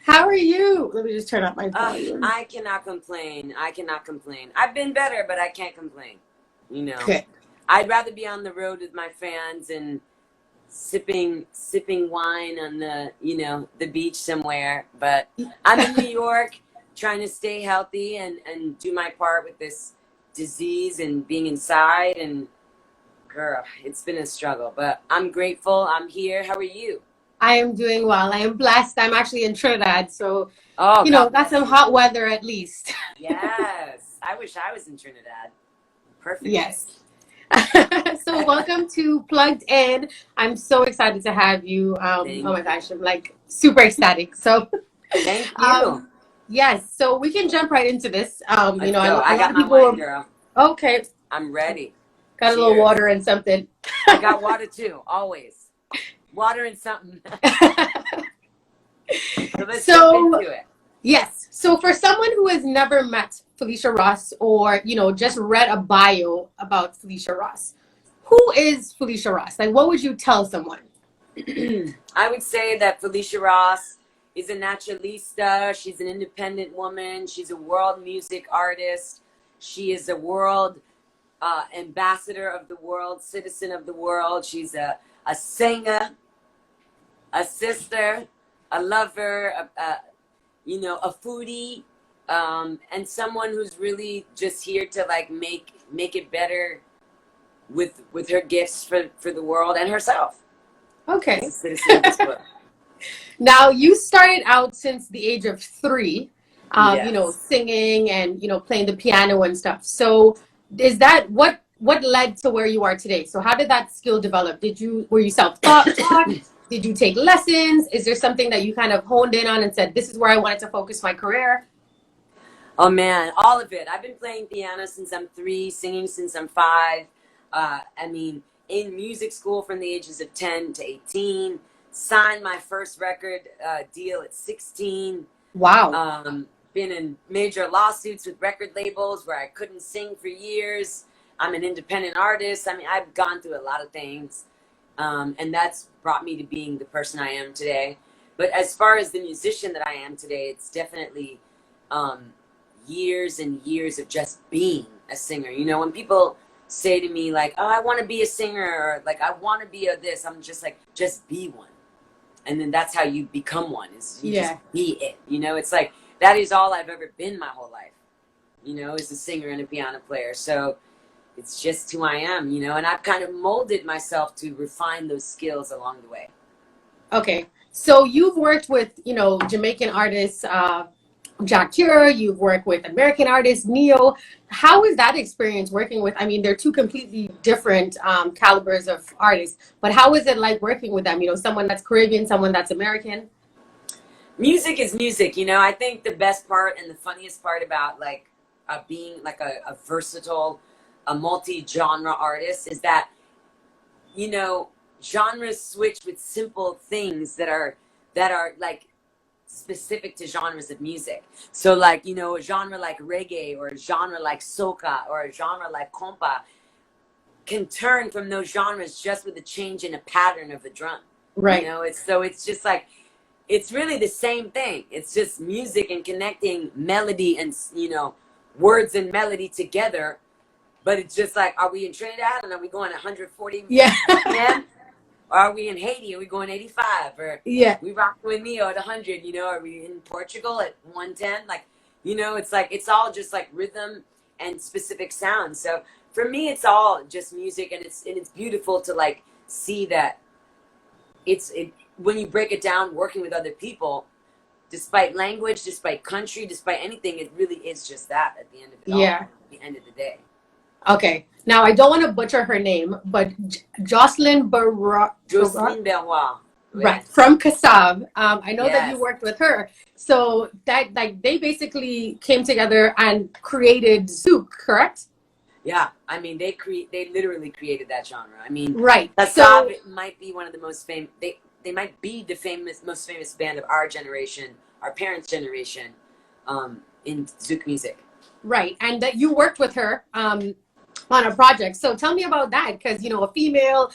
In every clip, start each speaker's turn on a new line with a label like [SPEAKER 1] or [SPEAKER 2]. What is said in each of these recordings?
[SPEAKER 1] How are you? Let me just turn up my volume.
[SPEAKER 2] I cannot complain. I cannot complain. I've been better, but I can't complain. You know,
[SPEAKER 1] Good.
[SPEAKER 2] I'd rather be on the road with my fans and sipping wine on the beach somewhere. But I'm in New York, trying to stay healthy and do my part with this disease and being inside. And girl, it's been a struggle, but I'm grateful. I'm here. How are you?
[SPEAKER 1] I am doing well. I am blessed. I'm actually in Trinidad, so
[SPEAKER 2] Oh, God
[SPEAKER 1] got
[SPEAKER 2] bless
[SPEAKER 1] some
[SPEAKER 2] you.
[SPEAKER 1] hot weather at least.
[SPEAKER 2] Yes. I wish I was in Trinidad. Perfect.
[SPEAKER 1] Yes. So welcome to Plugged In. I'm so excited to have you.
[SPEAKER 2] Thank
[SPEAKER 1] Oh my
[SPEAKER 2] you.
[SPEAKER 1] gosh, I'm like super ecstatic. So
[SPEAKER 2] Thank you.
[SPEAKER 1] yes, so we can jump right into this.
[SPEAKER 2] Let's go.
[SPEAKER 1] A
[SPEAKER 2] I
[SPEAKER 1] lot
[SPEAKER 2] got
[SPEAKER 1] of
[SPEAKER 2] my
[SPEAKER 1] people.
[SPEAKER 2] wine, girl.
[SPEAKER 1] Okay,
[SPEAKER 2] I'm ready.
[SPEAKER 1] got a little
[SPEAKER 2] Cheers.
[SPEAKER 1] water and something.
[SPEAKER 2] I got water too, always. Water and something. So let's jump into it.
[SPEAKER 1] Yes. So for someone who has never met Felicia Ross or, just read a bio about Felicia Ross, who is Felicia Ross? Like, what would you tell someone?
[SPEAKER 2] I would say that Phyllisia Ross is a naturalista. She's an independent woman. She's a world music artist. She is a world ambassador of the world, citizen of the world. She's a singer, a sister, a lover, a foodie, and someone who's really just here to like make it better with her gifts for the world and herself.
[SPEAKER 1] Okay.
[SPEAKER 2] As a citizen of this world.
[SPEAKER 1] Now, you started out since the age of 3,
[SPEAKER 2] Yes.
[SPEAKER 1] singing and, playing the piano and stuff. So is that what led to where you are today? So how did that skill develop? Were you self-taught? Did you take lessons? Is there something that you kind of honed in on and said, this is where I wanted to focus my career?
[SPEAKER 2] Oh man, all of it. I've been playing piano since I'm 3, singing since I'm 5. In music school from the ages of 10 to 18. Signed my first record deal at 16.
[SPEAKER 1] Wow.
[SPEAKER 2] Been in major lawsuits with record labels where I couldn't sing for years. I'm an independent artist. I've gone through a lot of things. And that's brought me to being the person I am today. But as far as the musician that I am today, it's definitely years and years of just being a singer. When people say to me like, oh, I want to be a singer, or like, I want to be a this, I'm just like, just be one. And then that's how you become one, is you just be it. It's like, that is all I've ever been my whole life, is a singer and a piano player. So it's just who I am, and I've kind of molded myself to refine those skills along the way. Okay.
[SPEAKER 1] So you've worked with, Jamaican artists, Jack Cure, you've worked with American artists, Neo. How is that experience working with, they're two completely different calibers of artists, but how is it like working with them? Someone that's Caribbean, someone that's American?
[SPEAKER 2] Music is music, I think the best part and the funniest part about like being like a versatile, a multi-genre artist is that, genres switch with simple things that are like specific to genres of music. So like, a genre like reggae or a genre like soca or a genre like compa can turn from those genres just with a change in a pattern of the drum.
[SPEAKER 1] Right.
[SPEAKER 2] It's just like, it's really the same thing. It's just music and connecting melody and, words and melody together. But it's just like, are we in Trinidad and are we going 140?
[SPEAKER 1] Yeah.
[SPEAKER 2] Or are we in Haiti? Are we going 85? Or we rock with Neo at 100? Are we in Portugal at 110? Like, it's like, it's all just like rhythm and specific sounds. So for me, it's all just music, and it's beautiful to like see that when you break it down, working with other people, despite language, despite country, despite anything, it really is just that at the end of it all. At the end of the day.
[SPEAKER 1] Okay. Now, I don't want to butcher her name, but Jocelyn Barrois.
[SPEAKER 2] Jocelyn Barrois.
[SPEAKER 1] Right. From Kassav. I know that you
[SPEAKER 2] Yes.
[SPEAKER 1] worked with her. So that, like, they basically came together and created Zouk, correct?
[SPEAKER 2] Yeah. They literally created that genre.
[SPEAKER 1] Right.
[SPEAKER 2] Kassav might be one of the most famous, they might be the most famous band of our generation, our parents' generation, in Zouk music.
[SPEAKER 1] Right. And that you worked with her on a project. So tell me about that, because, a female,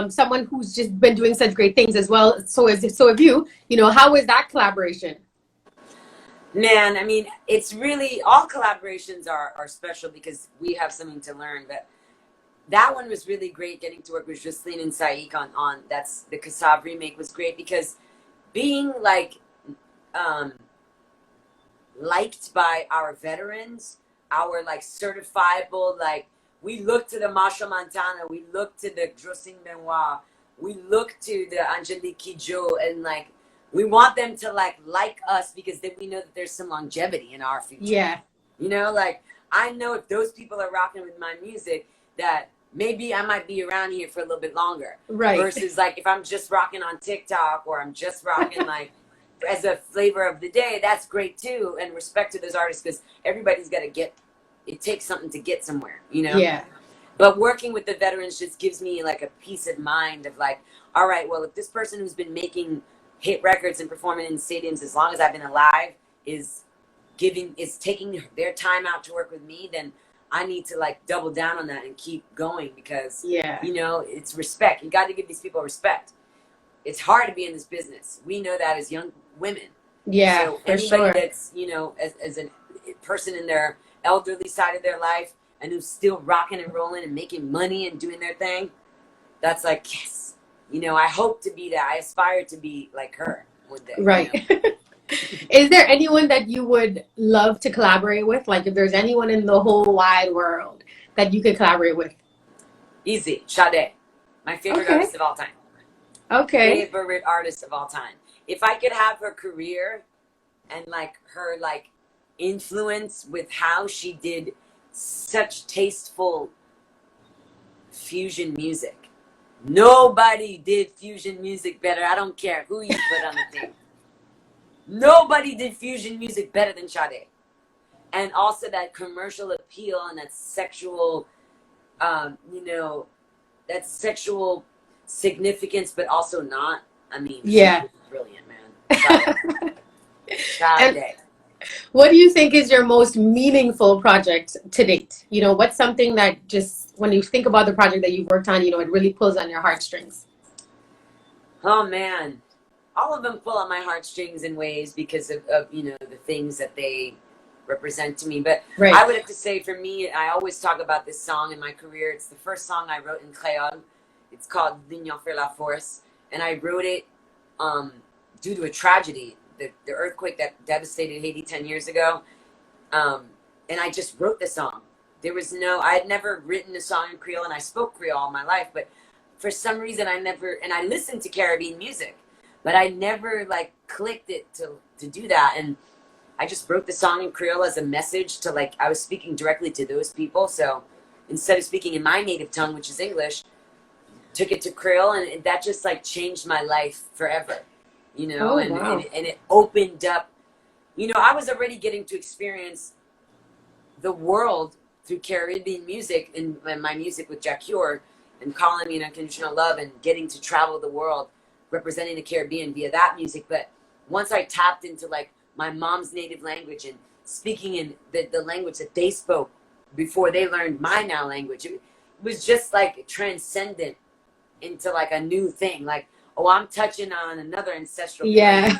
[SPEAKER 1] someone who's just been doing such great things as well. So have you, how is that collaboration?
[SPEAKER 2] Man, I mean, it's really, all collaborations are special because we have something to learn. But that one was really great, getting to work with Jocelyn and Saik on that's the Kassav remake was great because being like um, liked by our veterans, our like certifiable, like we look to the Marshall Montana, we look to the Jocelyn Benoit, we look to the Angelique Kidjo, and like we want them to like us because then we know that there's some longevity in our future.
[SPEAKER 1] Yeah.
[SPEAKER 2] You know, like I know if those people are rocking with my music, that maybe I might be around here for a little bit longer.
[SPEAKER 1] Right.
[SPEAKER 2] Versus like if I'm just rocking on TikTok or I'm just rocking like as a flavor of the day, that's great too. And respect to those artists because everybody's got to get, it takes something to get somewhere, you know?
[SPEAKER 1] Yeah.
[SPEAKER 2] But working with the veterans just gives me like a peace of mind of like, all right, well, if this person who's been making hit records and performing in stadiums as long as I've been alive is taking their time out to work with me, then I need to like double down on that and keep going because,
[SPEAKER 1] Yeah.
[SPEAKER 2] you know, it's respect. You got to give these people respect. It's hard to be in this business. We know that as young women.
[SPEAKER 1] Yeah,
[SPEAKER 2] So
[SPEAKER 1] for
[SPEAKER 2] anybody
[SPEAKER 1] sure.
[SPEAKER 2] that's, you know, as a person in their elderly side of their life and who's still rocking and rolling and making money and doing their thing, that's like, yes. You know, I hope to be that. I aspire to be like her one day.
[SPEAKER 1] Right.
[SPEAKER 2] You know?
[SPEAKER 1] Is there anyone that you would love to collaborate with? Like if there's anyone in the whole wide world that you could collaborate with?
[SPEAKER 2] Easy. Sade. My favorite artist of all time.
[SPEAKER 1] Okay.
[SPEAKER 2] Favorite artist of all time. If I could have her career and like her like influence with how she did such tasteful fusion music. Nobody did fusion music better. I don't care who you put on the team. Nobody did fusion music better than Sade. And also that commercial appeal and that sexual, you know, that sexual significance, but also not. I mean,
[SPEAKER 1] Yeah.
[SPEAKER 2] she was brilliant, man. Sade.
[SPEAKER 1] What do you think is your most meaningful project to date? You know, what's something that just, when you think about the project that you've worked on, you know, it really pulls on your heartstrings?
[SPEAKER 2] Oh, man. All of them pull on my heartstrings in ways because of you know, the things that they represent to me. But
[SPEAKER 1] Right.
[SPEAKER 2] I would have to say for me, I always talk about this song in my career. It's the first song I wrote in Creole. It's called L'Union fait la force. And I wrote it due to a tragedy, the earthquake that devastated Haiti 10 years ago. And I just wrote the song. I had never written a song in Creole, and I spoke Creole all my life. But for some reason, I listened to Caribbean music. But I never like clicked it to do that. And I just wrote the song in Creole as a message to like, I was speaking directly to those people. So instead of speaking in my native tongue, which is English, took it to Creole, and that just like changed my life forever, you know.
[SPEAKER 1] Oh,
[SPEAKER 2] and,
[SPEAKER 1] wow.
[SPEAKER 2] and it opened up, you know, I was already getting to experience the world through Caribbean music and my music with Jacure and Calling Me an Unconditional Love and getting to travel the world representing the Caribbean via that music. But once I tapped into like my mom's native language and speaking in the language that they spoke before they learned my now language, it was just like transcendent into like a new thing. Like, oh, I'm touching on another ancestral
[SPEAKER 1] Yeah.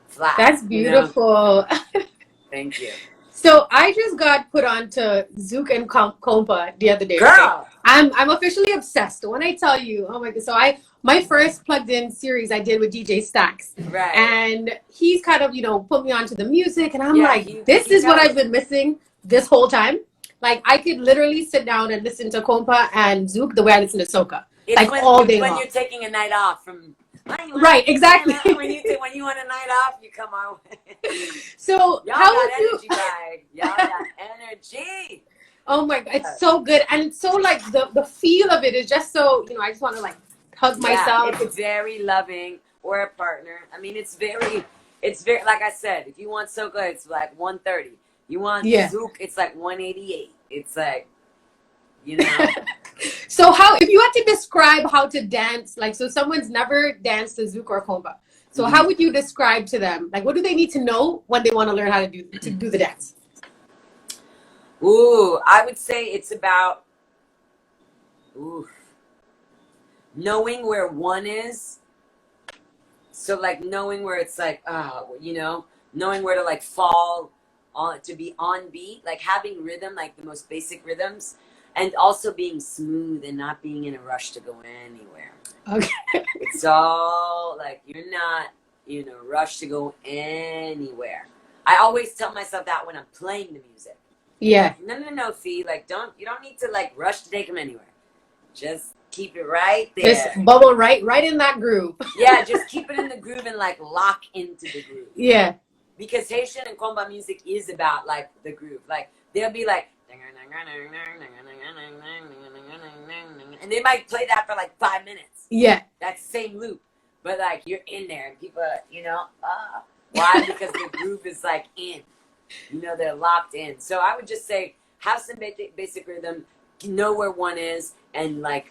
[SPEAKER 2] flag.
[SPEAKER 1] That's beautiful.
[SPEAKER 2] You know? Thank you.
[SPEAKER 1] So I just got put onto Zouk and Compa the other day.
[SPEAKER 2] Girl!
[SPEAKER 1] Right? I'm officially obsessed. When I tell you, oh my God. So my first plugged in series I did with DJ Stacks.
[SPEAKER 2] Right.
[SPEAKER 1] And he's kind of, you know, put me onto the music, and I'm
[SPEAKER 2] Yeah,
[SPEAKER 1] like, this is what I've been missing this whole time. Like I could literally sit down and listen to Compa and Zouk the way I listen to soca.
[SPEAKER 2] It's
[SPEAKER 1] like all day long.
[SPEAKER 2] When you're taking a night off from
[SPEAKER 1] right, exactly.
[SPEAKER 2] when you want a night off, you come our way.
[SPEAKER 1] So
[SPEAKER 2] y'all
[SPEAKER 1] how
[SPEAKER 2] got
[SPEAKER 1] would
[SPEAKER 2] energy, guys. Y'all got energy.
[SPEAKER 1] Oh my God, it's so good. And it's so like the feel of it is just so, you know, I just want to like hug myself.
[SPEAKER 2] It's very loving, or a partner. I mean, it's very, like I said, if you want soca, it's like 130. You want Zouk, it's like 188. It's like, you know.
[SPEAKER 1] So if you had to describe how to dance, like, so someone's never danced to Zouk or Compa. So how would you describe to them? Like, what do they need to know when they want to learn how to do the dance?
[SPEAKER 2] Ooh, I would say it's about knowing where one is. So like knowing where it's like, you know, knowing where to like fall on, to be on beat, like having rhythm, like the most basic rhythms, and also being smooth and not being in a rush to go anywhere.
[SPEAKER 1] Okay.
[SPEAKER 2] It's all like you're not in a rush to go anywhere. I always tell myself that when I'm playing the music.
[SPEAKER 1] Yeah.
[SPEAKER 2] No, Fee. Like, you don't need to like rush to take them anywhere. Just keep it right there.
[SPEAKER 1] Just bubble right in that groove.
[SPEAKER 2] Yeah, just keep it in the groove and like lock into the groove.
[SPEAKER 1] Yeah.
[SPEAKER 2] Because Haitian and combat music is about like the groove. Like they'll be like, and they might play that for like 5 minutes.
[SPEAKER 1] Yeah.
[SPEAKER 2] That same loop, but like you're in there and people, you know, why? Because the groove is like in. You know, they're locked in. So I would just say have some basic rhythm, know where one is, and like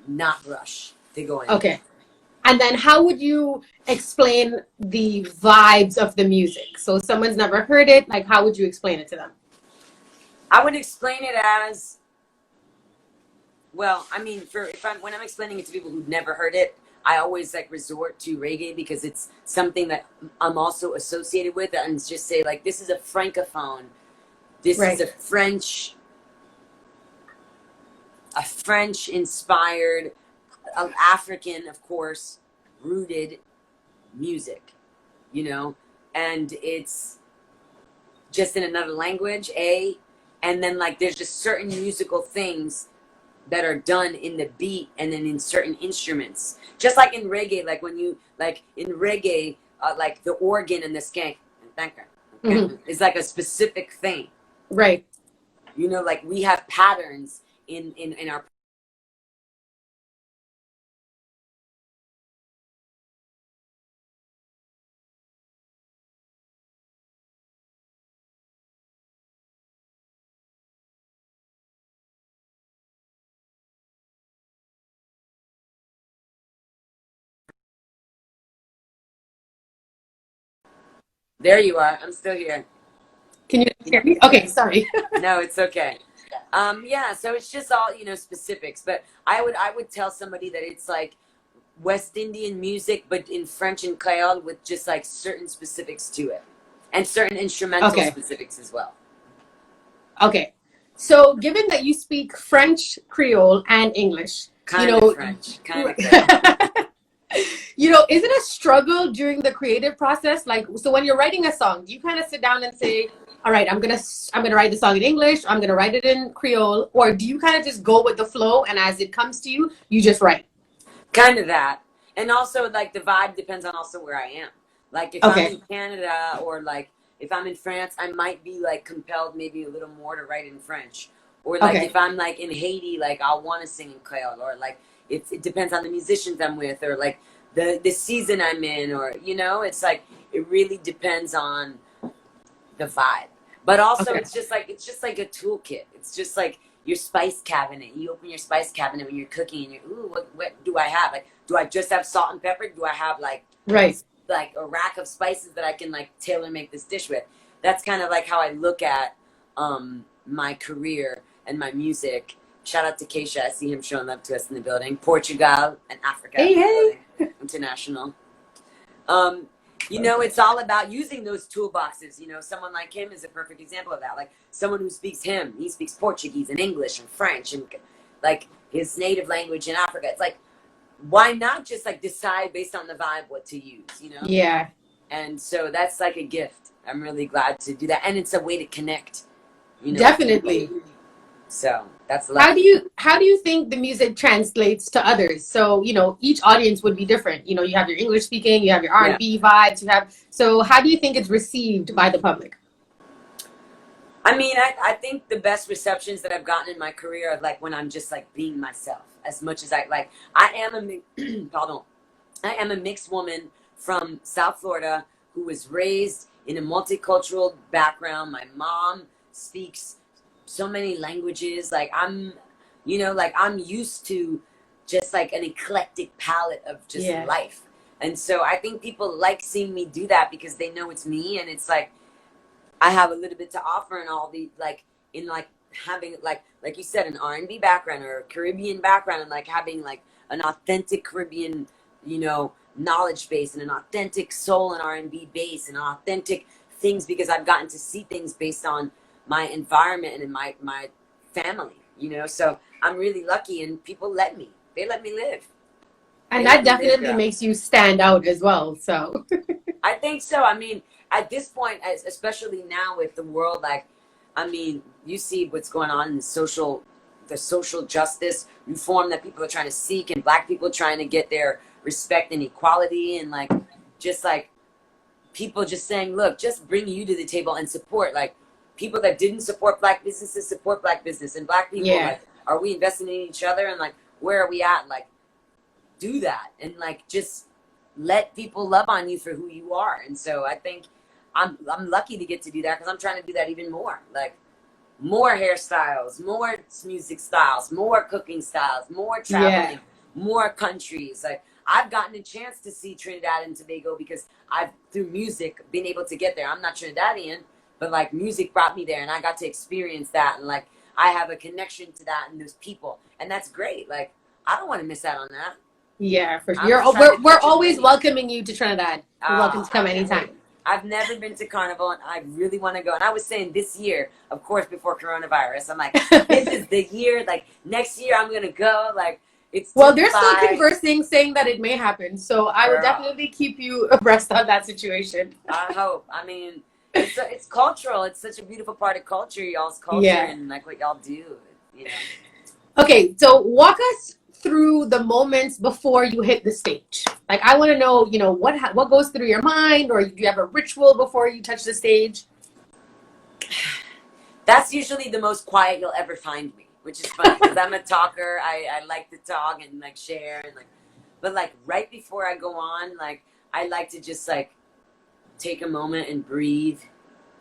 [SPEAKER 2] not rush to go in.
[SPEAKER 1] Okay. And then how would you explain the vibes of the music? So someone's never heard it, like how would you explain it to them?
[SPEAKER 2] I would explain it as, well, I mean, when I'm explaining it to people who've never heard it, I always like resort to reggae because it's something that I'm also associated with, and just say like, this is a francophone. This
[SPEAKER 1] Right.
[SPEAKER 2] is a French inspired, African, of course, rooted music, you know, and it's just in another language, and then like there's just certain musical things that are done in the beat and then in certain instruments, just like in reggae. Like when you like in reggae, like the organ and the skank is like a specific thing,
[SPEAKER 1] Right.
[SPEAKER 2] you know, like we have patterns in our. There you are. I'm still here.
[SPEAKER 1] Can you hear me? Okay, sorry.
[SPEAKER 2] No, it's okay. Yeah, so it's just all, you know, specifics. But I would tell somebody that it's like West Indian music, but in French and Creole with just like certain specifics to it, and certain instrumental specifics as well.
[SPEAKER 1] Okay. So given that you speak French, Creole, and English,
[SPEAKER 2] Kind of French, kind of Creole.
[SPEAKER 1] You know, is it a struggle during the creative process? Like, so when you're writing a song, do you kind of sit down and say, all right, I'm gonna write the song in English, I'm gonna write it in Creole, or do you kind of just go with the flow and as it comes to you, you just write?
[SPEAKER 2] Kind of that. And also like the vibe depends on also where I am. Like if I'm in Canada, or like if I'm in France, I might be like compelled maybe a little more to write in French. Or like if I'm like in Haiti, like I'll want to sing in Creole, or like it depends on the musicians I'm with, or like the season I'm in, or, you know, it's like, it really depends on the vibe. But also it's just like a toolkit. It's just like your spice cabinet. You open your spice cabinet when you're cooking and you're, ooh, what do I have? Like, do I just have salt and pepper? Do I have like a rack of spices that I can like tailor make this dish with? That's kind of like how I look at my career and my music. Shout out to Keisha. I see him showing love to us in the building. Portugal and Africa.
[SPEAKER 1] Hey.
[SPEAKER 2] International. You know, it's all about using those toolboxes. You know, someone like him is a perfect example of that. Like someone who speaks he speaks Portuguese and English and French and like his native language in Africa. It's like, why not just like decide based on the vibe what to use, you know?
[SPEAKER 1] Yeah.
[SPEAKER 2] And so that's like a gift. I'm really glad to do that. And it's a way to connect, you know?
[SPEAKER 1] Definitely.
[SPEAKER 2] So that's
[SPEAKER 1] how do you think the music translates to others? So, you know, each audience would be different. You know, you have your English speaking, you have your R&B vibes, so how do you think it's received by the public?
[SPEAKER 2] I mean, I think the best receptions that I've gotten in my career are like when I'm just like being myself, as much as I am a mixed woman from South Florida who was raised in a multicultural background. My mom speaks so many languages. Like I'm used to just like an eclectic palette of just life. And so I think people like seeing me do that because they know it's me, and it's like I have a little bit to offer in all the like in like having like you said, an R&B background or a Caribbean background, and like having like an authentic Caribbean, you know, knowledge base and an authentic soul and R&B base and authentic things, because I've gotten to see things based on my environment and in my family, you know. So I'm really lucky, and people let me. They let me live.
[SPEAKER 1] And that definitely makes you stand out as well. So
[SPEAKER 2] I think so. I mean, at this point, especially now with the world, like, I mean, you see what's going on in the social justice reform that people are trying to seek, and Black people trying to get their respect and equality, and like, just like people just saying, look, just bring you to the table and support, like, people that didn't support Black businesses support Black business, and Black people, like, are we investing in each other, and like, where are we at? Like, do that, and like, just let people love on you for who you are. And so I think I'm lucky to get to do that, because I'm trying to do that even more, like more hairstyles, more music styles, more cooking styles, more traveling, more countries. Like, I've gotten a chance to see Trinidad and Tobago because I've, through music, been able to get there. I'm not Trinidadian, but like, music brought me there, and I got to experience that, and like, I have a connection to that and those people, and that's great. Like, I don't want to miss out on that.
[SPEAKER 1] Yeah, for sure. We're always welcoming you to Trinidad. You're welcome to come anytime.
[SPEAKER 2] I've never been to Carnival, and I really want to go. And I was saying this year, of course, before coronavirus, I'm like, this is the year. Like, next year, I'm going to go. Like, it's
[SPEAKER 1] well, they're still conversing, saying that it may happen. So I will definitely keep you abreast on that situation.
[SPEAKER 2] I hope. I mean, it's cultural. It's such a beautiful part of culture, y'all's culture, and like what y'all do, you know.
[SPEAKER 1] Okay, so walk us through the moments before you hit the stage. Like, I want to know, you know, what goes through your mind, or do you have a ritual before you touch the stage?
[SPEAKER 2] That's usually the most quiet you'll ever find me, which is funny, because I'm a talker. I like to talk and like share, and like, but like right before I go on, like, I like to just like take a moment and breathe.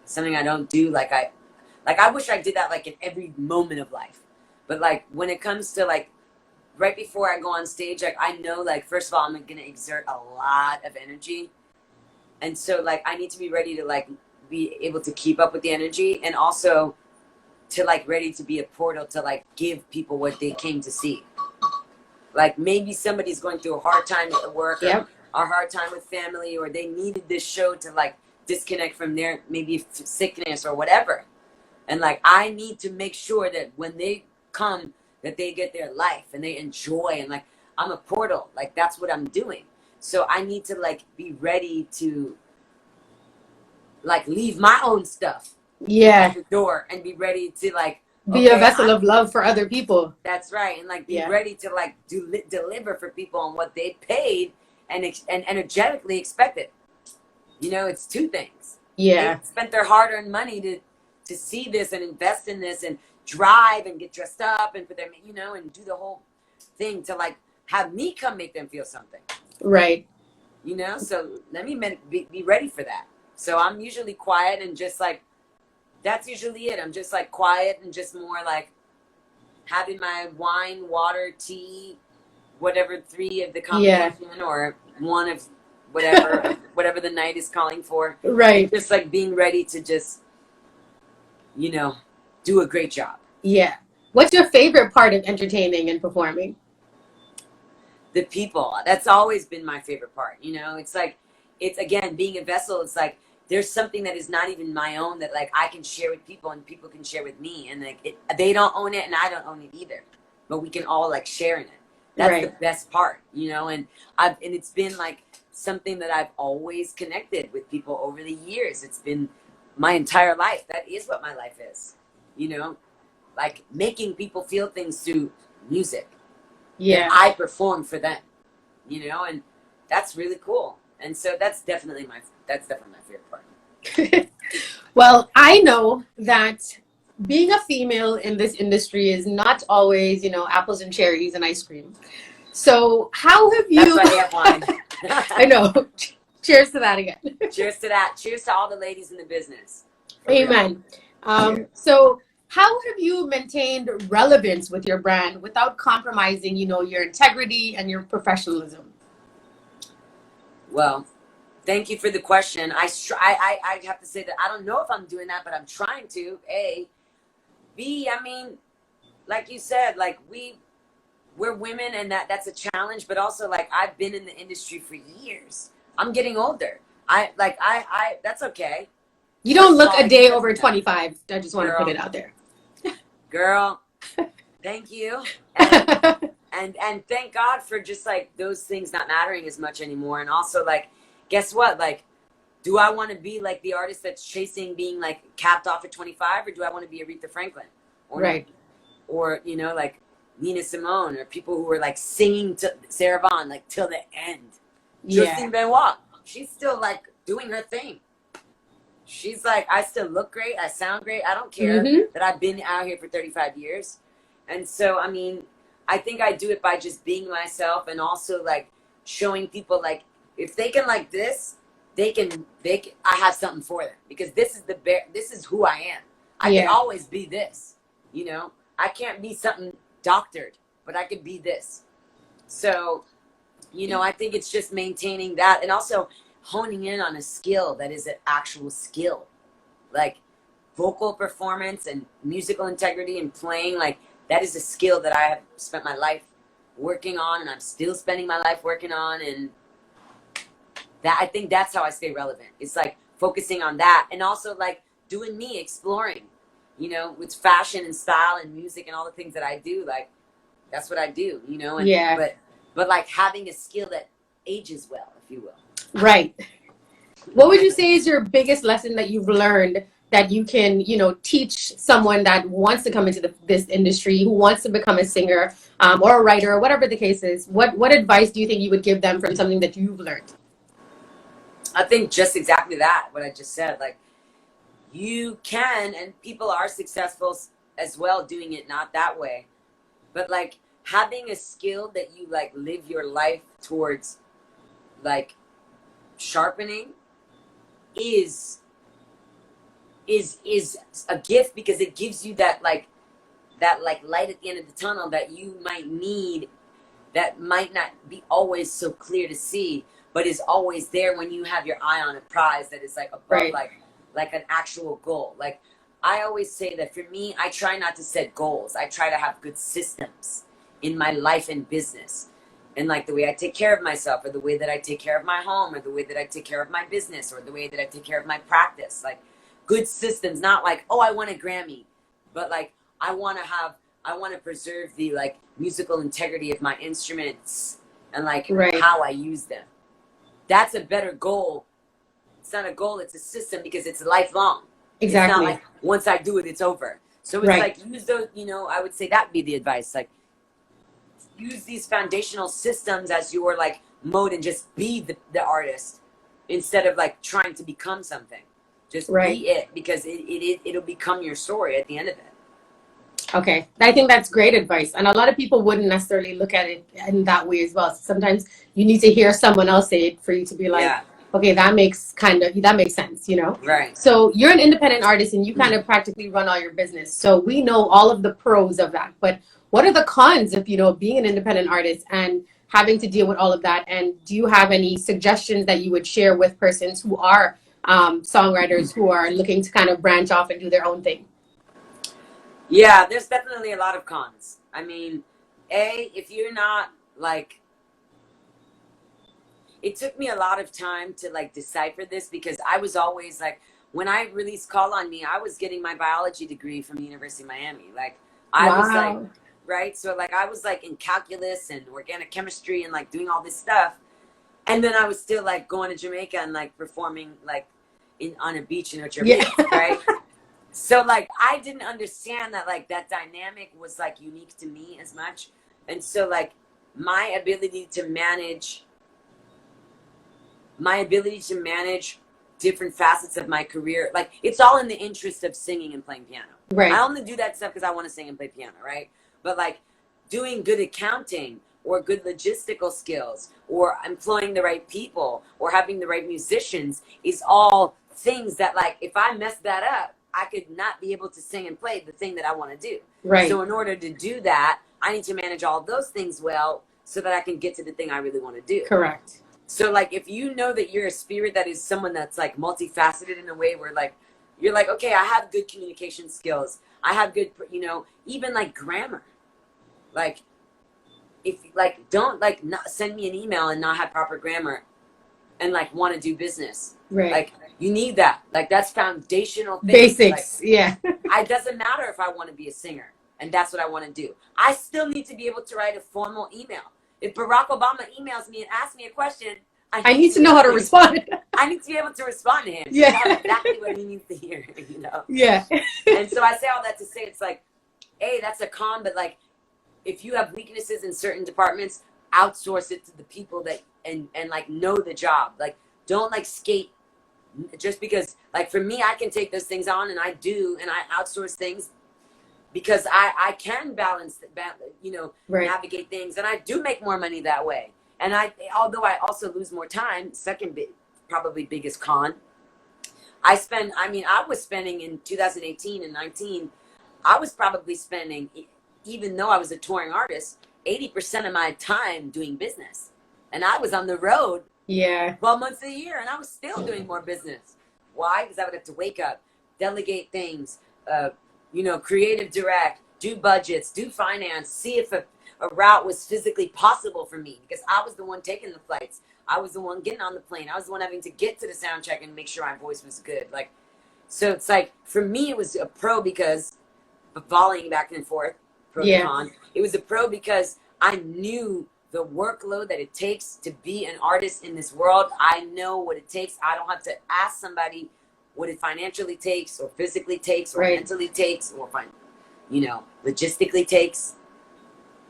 [SPEAKER 2] Something I don't do. Like, I wish I did that like in every moment of life. But like, when it comes to like right before I go on stage, like, I know, like, first of all, I'm gonna exert a lot of energy, and so like, I need to be ready to like be able to keep up with the energy, and also to like ready to be a portal to like give people what they came to see. Like, maybe somebody's going through a hard time at work, or a hard time with family, or they needed this show to like disconnect from their maybe sickness or whatever, and like, I need to make sure that when they come, that they get their life and they enjoy, and like, I'm a portal, like, that's what I'm doing. So I need to like be ready to like leave my own stuff at the door, and be ready to like
[SPEAKER 1] be a vessel of love for other people.
[SPEAKER 2] That's right. And like, be ready to like deliver for people on what they paid and energetically expected. You know, it's two things. They spent their hard-earned money to see this and invest in this and drive and get dressed up and for them, you know, and do the whole thing to like have me come make them feel something.
[SPEAKER 1] Right.
[SPEAKER 2] You know, so let me be ready for that. So I'm usually quiet and just like, that's usually it. I'm just like quiet and just more like having my wine, water, tea, whatever, 3 of the combination, or 1 of whatever, whatever the night is calling for.
[SPEAKER 1] Right.
[SPEAKER 2] And just like being ready to just, you know, do a great job.
[SPEAKER 1] Yeah. What's your favorite part of entertaining and performing?
[SPEAKER 2] The people. That's always been my favorite part. You know, it's like, it's again, being a vessel. It's like, there's something that is not even my own that like I can share with people, and people can share with me, and like they don't own it and I don't own it either, but we can all like share in it. That's the best part, you know. And it's been like something that I've always connected with people over the years. It's been my entire life. That is what my life is, you know, like making people feel things through music. I perform for them, you know, and that's really cool. And so that's definitely my favorite part.
[SPEAKER 1] Well, I know that being a female in this industry is not always, you know, apples and cherries and ice cream. So how have you...
[SPEAKER 2] That's why they have wine.
[SPEAKER 1] I know. Cheers to that again.
[SPEAKER 2] Cheers to that. Cheers to all the ladies in the business.
[SPEAKER 1] Amen. So how have you maintained relevance with your brand without compromising, you know, your integrity and your professionalism?
[SPEAKER 2] Well, thank you for the question. I have to say that I don't know if I'm doing that, but I'm trying to. A. B, I mean, like you said, like we're women, and that's a challenge, but also like I've been in the industry for years. I'm getting older. I that's okay.
[SPEAKER 1] You don't
[SPEAKER 2] First of
[SPEAKER 1] look
[SPEAKER 2] all,
[SPEAKER 1] a
[SPEAKER 2] I
[SPEAKER 1] day
[SPEAKER 2] get
[SPEAKER 1] over
[SPEAKER 2] enough.
[SPEAKER 1] 25. I just want to put it out there.
[SPEAKER 2] Girl, thank you. And thank God for just like those things not mattering as much anymore. And also like, guess what? Like, do I want to be like the artist that's chasing being like capped off at 25, or do I want to be Aretha Franklin? Or,
[SPEAKER 1] right.
[SPEAKER 2] Or, you know, like Nina Simone, or people who were like singing to Sarah Vaughan, like till the end.
[SPEAKER 1] Yeah.
[SPEAKER 2] Justine Benoit, she's still like doing her thing. She's like, I still look great. I sound great. I don't care that I've been out here for 35 years. And so, I mean, I think I do it by just being myself, and also like showing people like, if they can like this, they can, I have something for them, because this is who I am. I can always be this, you know, I can't be something doctored, but I can be this. So, you know, I think it's just maintaining that, and also honing in on a skill that is an actual skill, like vocal performance and musical integrity and playing. Like, that is a skill that I have spent my life working on, and I'm still spending my life working on. And that, I think that's how I stay relevant. It's like focusing on that, and also like doing me, exploring, you know, with fashion and style and music and all the things that I do. Like, that's what I do, you know. And but like having a skill that ages well, if you will.
[SPEAKER 1] Right. What would you say is your biggest lesson that you've learned that you can, you know, teach someone that wants to come into this industry, who wants to become a singer or a writer, or whatever the case is? What advice do you think you would give them from something that you've learned?
[SPEAKER 2] I think just exactly that, what I just said. Like, you can, and people are successful as well doing it not that way. But like having a skill that you like live your life towards, like sharpening, is a gift, because it gives you that like light at the end of the tunnel that you might need, that might not be always so clear to see, but is always there when you have your eye on a prize that is like above, like an actual goal. Like, I always say that for me, I try not to set goals. I try to have good systems in my life and business. And like the way I take care of myself, or the way that I take care of my home, or the way that I take care of my business, or the way that I take care of my practice. Like, good systems, not like, oh, I want a Grammy, but like, I want to preserve the like musical integrity of my instruments, and like how I use them. That's a better goal. It's not a goal, it's a system, because it's lifelong. Exactly. It's not like once I do it, it's over. So it's like, use those, you know, I would say that would be the advice. Like, use these foundational systems as your like mode, and just be the artist, instead of like trying to become something. Just be it, because it'll become your story at the end of it.
[SPEAKER 1] Okay, I think that's great advice, and a lot of people wouldn't necessarily look at it in that way as well. So sometimes you need to hear someone else say it for you to be like, okay, that makes sense, you know?
[SPEAKER 2] Right.
[SPEAKER 1] So you're an independent artist, and you kind of practically run all your business. So we know all of the pros of that, but what are the cons of, you know, being an independent artist and having to deal with all of that? And do you have any suggestions that you would share with persons who are songwriters, who are looking to kind of branch off and do their own thing?
[SPEAKER 2] Yeah, there's definitely a lot of cons. I mean, if you're not like, it took me a lot of time to like decipher this, because I was always like, when I released Call on Me, I was getting my biology degree from the University of Miami. Like, I was like, so like I was like in calculus and organic chemistry and like doing all this stuff, and then I was still like going to Jamaica and like performing like on a beach in Ocho Rios, right? So like, I didn't understand that like that dynamic was like unique to me as much. And so like my ability to manage different facets of my career, like, it's all in the interest of singing and playing piano. I only do that stuff because I want to sing and play piano, right? But like doing good accounting, or good logistical skills, or employing the right people, or having the right musicians, is all things that like, if I mess that up, I could not be able to sing and play the thing that I want to do. So in order to do that, I need to manage all those things well, so that I can get to the thing I really want to do.
[SPEAKER 1] Correct.
[SPEAKER 2] So like, if you know that you're a spirit that is someone that's like multifaceted in a way where like, you're like, okay, I have good communication skills. I have good, you know, even like grammar. Like, if like, don't like not send me an email and not have proper grammar and like want to do business.
[SPEAKER 1] Right.
[SPEAKER 2] Like, you need that. Like, that's foundational things.
[SPEAKER 1] Basics.
[SPEAKER 2] Like,
[SPEAKER 1] yeah.
[SPEAKER 2] it doesn't matter if I want to be a singer and that's what I want to do. I still need to be able to write a formal email. If Barack Obama emails me and asks me a question, I need to know how to respond. I need to be able to respond to him.
[SPEAKER 1] Yeah.
[SPEAKER 2] To know exactly what he needs to hear, you know?
[SPEAKER 1] Yeah.
[SPEAKER 2] And so I say all that to say, it's like, hey, that's a con, but like, if you have weaknesses in certain departments, outsource it to the people that, and like know the job. Like, don't like skate just because, like, for me, I can take those things on and I do, and I outsource things because I can balance, you know,
[SPEAKER 1] right.
[SPEAKER 2] navigate things, and I do make more money that way. And although I also lose more time, probably biggest con, I was spending in 2018 and 19, I was probably spending, even though I was a touring artist, 80% of my time doing business. And I was on the road 12 months a year, and I was still doing more business. Why? Because I would have to wake up, delegate things, you know, creative direct, do budgets, do finance, see if a route was physically possible for me, because I was the one taking the flights. I was the one getting on the plane. I was the one having to get to the sound check and make sure my voice was good. Like, so it's like, for me, it was a pro because of volleying back and forth, pro and con. It was a pro because I knew the workload that it takes to be an artist in this world. I know what it takes. I don't have to ask somebody what it financially takes or physically takes or mentally takes or, you know, logistically takes.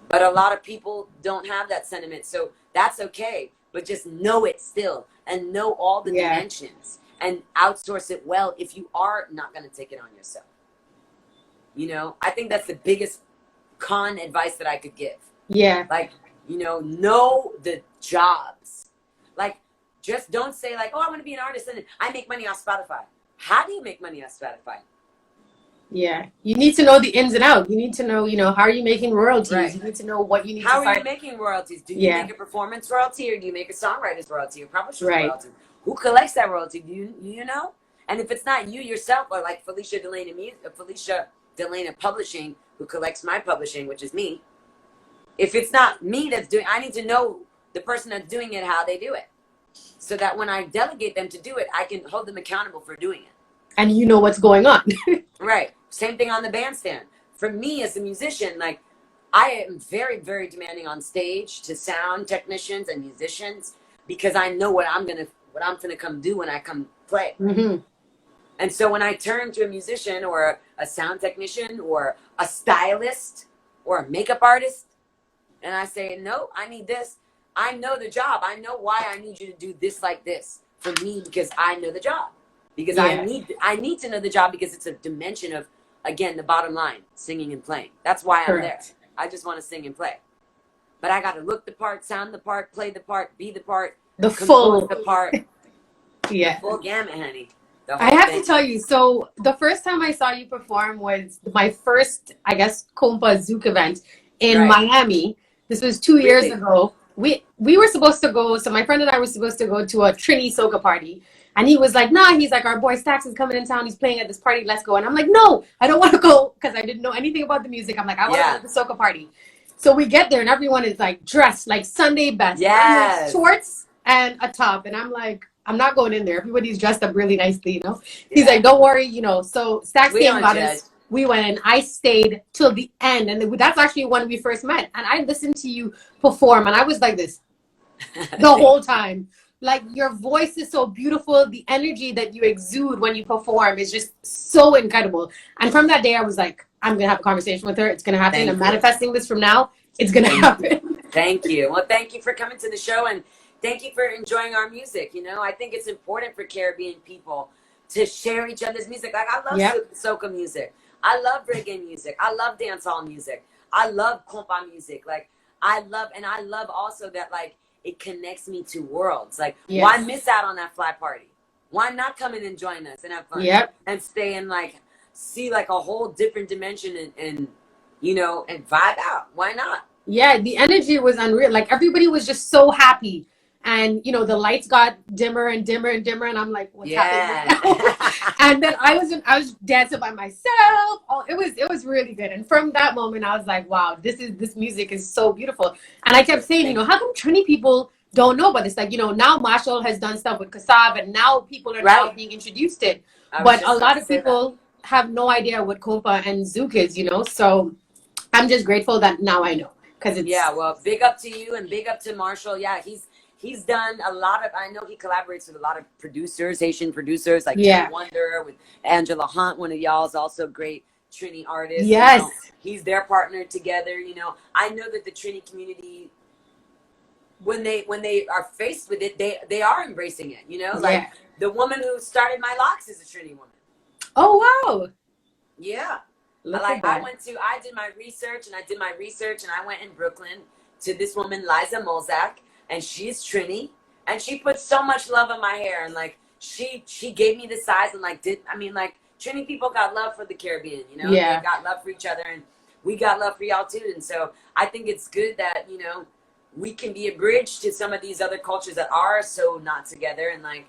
[SPEAKER 2] But a lot of people don't have that sentiment. So that's okay. But just know it still and know all the dimensions and outsource it well if you are not going to take it on yourself. You know, I think that's the biggest con advice that I could give. Yeah. Like, you know the jobs. Like, just don't say like, oh, I want to be an artist and I make money off Spotify. How do you make money off Spotify? Yeah. You need to know the ins and outs. You need to know, you know, how are you making royalties? Right. You need to know what you need to find. How are you making royalties? Do you make a performance royalty, or do you make a songwriter's royalty or publisher's royalty? Who collects that royalty? Do you know? And if it's not you yourself, or like Phyllisia Delana Publishing, who collects my publishing, which is me. If it's not me that's doing, I need to know the person that's doing it, how they do it, so that when I delegate them to do it, I can hold them accountable for doing it. And you know what's going on. Right. Same thing on the bandstand. For me as a musician, like, I am very, very demanding on stage to sound technicians and musicians, because I know what I'm gonna come do when I come play. Mm-hmm. And so when I turn to a musician or a sound technician or a stylist or a makeup artist, and I say, no, I need this, I know the job. I know why I need you to do this like this for me, because I know the job. Because I need to know the job, because it's a dimension of, again, the bottom line, singing and playing. That's why I'm there. I just want to sing and play. But I got to look the part, sound the part, play the part, be the part, the full the part. Full gamut, honey. I have to tell you, so the first time I saw you perform was my first, I guess, Compa Zouk event in Miami. This was 2 years ago. We were supposed to go, so my friend and I were supposed to go to a Trini soca party. And he was like, nah, he's like, our boy Stax is coming in town. He's playing at this party. Let's go. And I'm like, no, I don't want to go, because I didn't know anything about the music. I'm like, I want to go to the soca party. So we get there and everyone is like dressed like Sunday best. Yes. Like shorts and a top. And I'm like, I'm not going in there. Everybody's dressed up really nicely, you know. He's like, don't worry, you know. So Stax came about us. We went and I stayed till the end. And that's actually when we first met. And I listened to you perform and I was like this the whole time. Like, your voice is so beautiful. The energy that you exude when you perform is just so incredible. And from that day, I was like, I'm going to have a conversation with her. It's going to happen. I'm manifesting this from now. It's going to happen. Thank you. Well, thank you for coming to the show. And thank you for enjoying our music. You know, I think it's important for Caribbean people to share each other's music. Like, I love soca music. I love reggae music. I love dancehall music. I love compa music. Like, I love also that, like, it connects me to worlds. Like, why miss out on that fly party? Why not come in and join us and have fun? And stay and, like, see, like, a whole different dimension and you know, and vibe out. Why not? Yeah, the energy was unreal. Like, everybody was just so happy.
[SPEAKER 1] and the lights got dimmer and dimmer and dimmer, and I'm like, what's happening
[SPEAKER 2] Yeah.
[SPEAKER 1] now? And then I was dancing by myself. Oh, it was really good. And from that moment, I was like, wow, this music is so beautiful. And I kept saying, how come Trini people don't know about this? Like, now Marshall has done stuff with Kassav, and now people are now
[SPEAKER 2] Right.
[SPEAKER 1] being introduced to it.
[SPEAKER 2] I was
[SPEAKER 1] But a
[SPEAKER 2] just about
[SPEAKER 1] lot
[SPEAKER 2] to
[SPEAKER 1] of
[SPEAKER 2] say that.
[SPEAKER 1] people have no idea what Kopa and Zouk is, So I'm just grateful that now I know, because it's
[SPEAKER 2] Yeah, well, big up to you and big up to Marshall. Yeah, he's done a lot of. I know he collaborates with a lot of producers, Haitian producers like
[SPEAKER 1] yeah,
[SPEAKER 2] Trini Wonder, with Angela Hunt. One of y'all is also a great Trini artist.
[SPEAKER 1] yes,
[SPEAKER 2] He's their partner together. I know that the Trini community, when they are faced with it, they are embracing it. Like
[SPEAKER 1] yeah.
[SPEAKER 2] the woman who started my locks is a Trini woman.
[SPEAKER 1] Oh wow,
[SPEAKER 2] Yeah.
[SPEAKER 1] look at that.
[SPEAKER 2] I did my research and I went in Brooklyn to this woman, Liza Molzak, and she's Trini, and she put so much love in my hair, and like she gave me the size, and like Trini people got love for the Caribbean,
[SPEAKER 1] Yeah.
[SPEAKER 2] they got love for each other, and we got love for y'all too. And so I think it's good that, we can be a bridge to some of these other cultures that are so not together, and like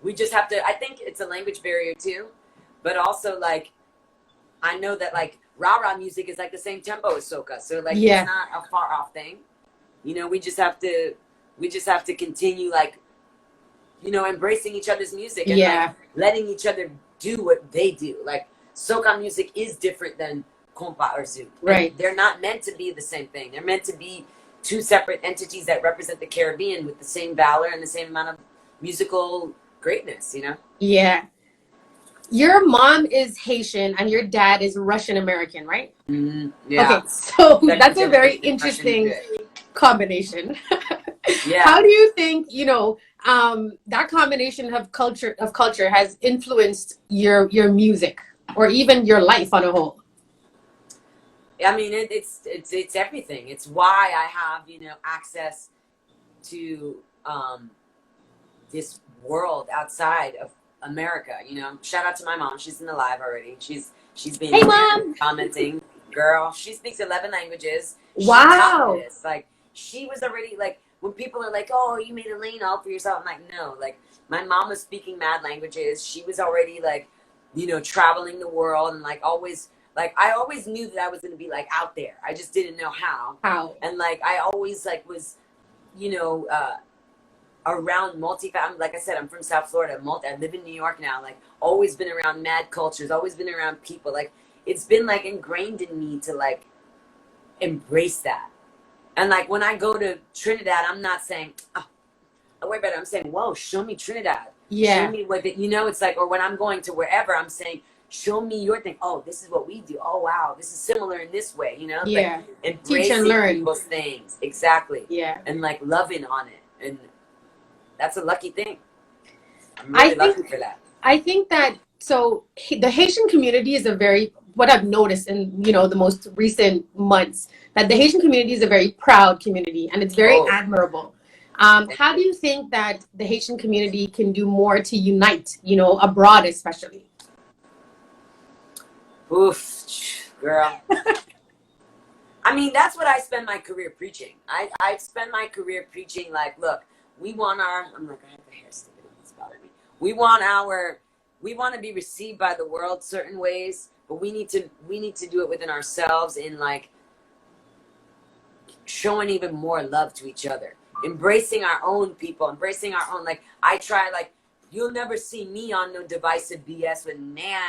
[SPEAKER 2] we just have to, I think it's a language barrier too, but also like I know that like rah-rah music is like the same tempo as soca. So like
[SPEAKER 1] Yeah.
[SPEAKER 2] it's not a far off thing. We just have to continue like, embracing each other's music and
[SPEAKER 1] Yeah.
[SPEAKER 2] like letting each other do what they do. Like soca music is different than compa or zouk.
[SPEAKER 1] Right.
[SPEAKER 2] And they're not meant to be the same thing. They're meant to be two separate entities that represent the Caribbean with the same valor and the same amount of musical greatness,
[SPEAKER 1] Yeah. Your mom is Haitian and your dad is Russian American, right?
[SPEAKER 2] Yeah.
[SPEAKER 1] Okay, so
[SPEAKER 2] Second
[SPEAKER 1] that's a very
[SPEAKER 2] generation Russian
[SPEAKER 1] interesting
[SPEAKER 2] good.
[SPEAKER 1] combination.
[SPEAKER 2] Yeah.
[SPEAKER 1] How do you think, that combination of culture has influenced your music or even your life on a whole?
[SPEAKER 2] I mean, it's everything. It's why I have, access to this world outside of America. Shout out to my mom. She's in the live already. She's been
[SPEAKER 1] Hey, Mom.
[SPEAKER 2] commenting. Girl, she speaks 11 languages.
[SPEAKER 1] Wow.
[SPEAKER 2] She taught me this. Like she was already like, when people are like, "Oh, you made a lane all for yourself," I'm like, no. Like my mom was speaking mad languages. She was already like, traveling the world, and like always. Like I always knew that I was going to be like out there. I just didn't know how. And like I always like was, around multi-family. Like I said, I'm from South Florida. I live in New York now. Like always been around mad cultures. Always been around people. Like it's been like ingrained in me to like embrace that. And like when I go to Trinidad, I'm not saying, oh, way better. I'm saying, whoa, show me Trinidad.
[SPEAKER 1] Yeah.
[SPEAKER 2] Show me what it's like. Or when I'm going to wherever, I'm saying, show me your thing. Oh, this is what we do. Oh, wow, this is similar in this way.
[SPEAKER 1] Yeah.
[SPEAKER 2] Like embracing
[SPEAKER 1] Teach and learn
[SPEAKER 2] people's things. Exactly.
[SPEAKER 1] Yeah.
[SPEAKER 2] And like loving on it. And that's a lucky thing. I'm really lucky for that.
[SPEAKER 1] I think that the Haitian community is what I've noticed in the most recent months, that the Haitian community is a very proud community and it's very admirable. How do you think that the Haitian community can do more to unite, abroad especially?
[SPEAKER 2] Oof, girl. I mean, that's what I spend my career preaching. I spend my career preaching like, look, I'm like, I have the hair sticking up, it's bothering me. We want to be received by the world certain ways, but we need to do it within ourselves in like showing even more love to each other, embracing our own people, embracing our own, like I try, like you'll never see me on no divisive BS with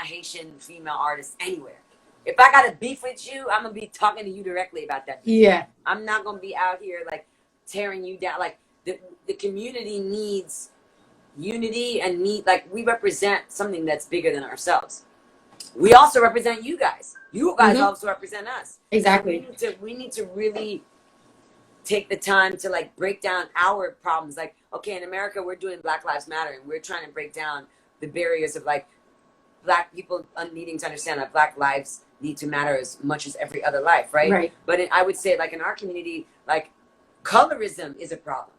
[SPEAKER 2] Haitian female artists anywhere. If I got a beef with you, I'm gonna be talking to you directly about that beef.
[SPEAKER 1] Yeah.
[SPEAKER 2] I'm not gonna be out here like tearing you down. Like the community needs unity and like we represent something that's bigger than ourselves. We also represent you guys. You guys also represent us.
[SPEAKER 1] Exactly.
[SPEAKER 2] So we need to really take the time to like break down our problems. Like, okay, in America, we're doing Black Lives Matter, and we're trying to break down the barriers of like Black people needing to understand that Black lives need to matter as much as every other life, right?
[SPEAKER 1] Right.
[SPEAKER 2] But I would say, like in our community, like colorism is a problem.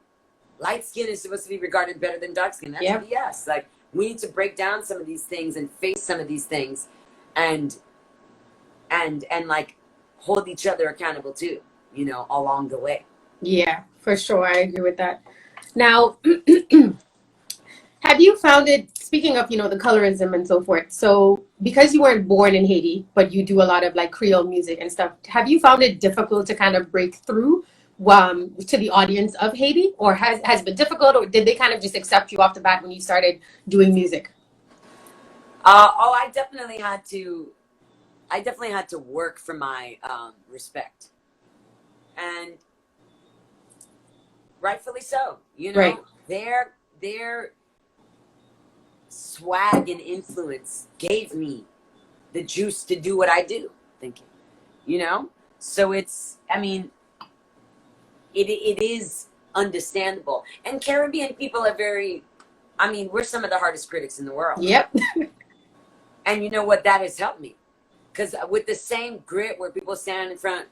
[SPEAKER 2] Light skin is supposed to be regarded better than dark skin. That's BS. Like we need to break down some of these things and face some of these things, and like hold each other accountable too, along the way.
[SPEAKER 1] Yeah, for sure. I agree with that. Now, have you found it, speaking of, the colorism and so forth, so because you weren't born in Haiti, but you do a lot of like Creole music and stuff, have you found it difficult to kind of break through to the audience of Haiti, or has it been difficult, or did they kind of just accept you off the bat when you started doing music?
[SPEAKER 2] Oh, I definitely had to work for my respect, and rightfully so.
[SPEAKER 1] Right.
[SPEAKER 2] Their swag and influence gave me the juice to do what I do. Thinking, so I mean, it is understandable. And Caribbean people are we're some of the hardest critics in the world.
[SPEAKER 1] Yep.
[SPEAKER 2] And you know what? That has helped me. Because with the same grit where people stand in front,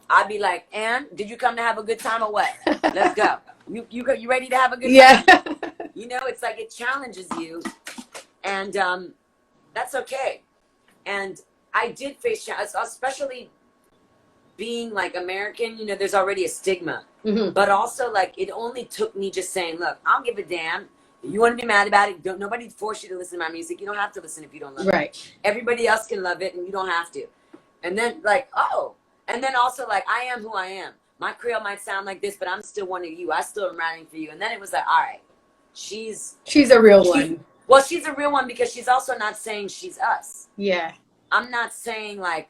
[SPEAKER 2] I'd be like, Ann, did you come to have a good time or what? Let's go. You ready to have a good time?
[SPEAKER 1] Yeah.
[SPEAKER 2] It's like it challenges you. And that's okay. And I did face challenges, especially being like American, there's already a stigma.
[SPEAKER 1] Mm-hmm.
[SPEAKER 2] But also, like, it only took me just saying, look, I don't give a damn. You want to be mad about it? Nobody force you to listen to my music. You don't have to listen if you don't love it.
[SPEAKER 1] Right.
[SPEAKER 2] Everybody else can love it, and you don't have to. And then, and then also, like, I am who I am. My Creole might sound like this, but I'm still one of you. I still am writing for you. And then it was like, all right, she's
[SPEAKER 1] a real one.
[SPEAKER 2] Well, she's a real one because she's also not saying she's us.
[SPEAKER 1] Yeah.
[SPEAKER 2] I'm not saying, like,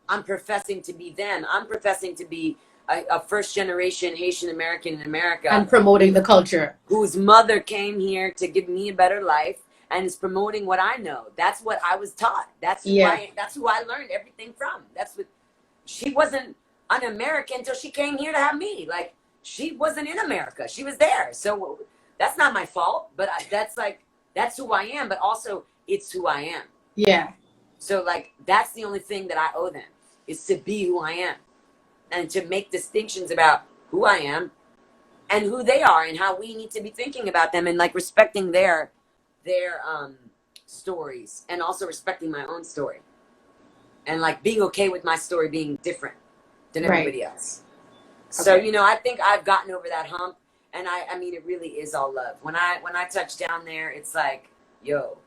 [SPEAKER 2] I'm professing to be them. I'm professing to be a first-generation Haitian American in America.
[SPEAKER 1] And promoting the culture.
[SPEAKER 2] Whose mother came here to give me a better life and is promoting what I know. That's what I was taught. That's who I learned everything from. She wasn't an American until she came here to have me. Like, she wasn't in America. She was there. So that's not my fault, but that's who I am, but also it's who I am.
[SPEAKER 1] Yeah.
[SPEAKER 2] So, like, that's the only thing that I owe them, is to be who I am and to make distinctions about who I am and who they are and how we need to be thinking about them and, like, respecting their stories and also respecting my own story and, like, being okay with my story being different than everybody else. So, I think I've gotten over that hump, and I mean, it really is all love. When I touch down there, it's like, yo,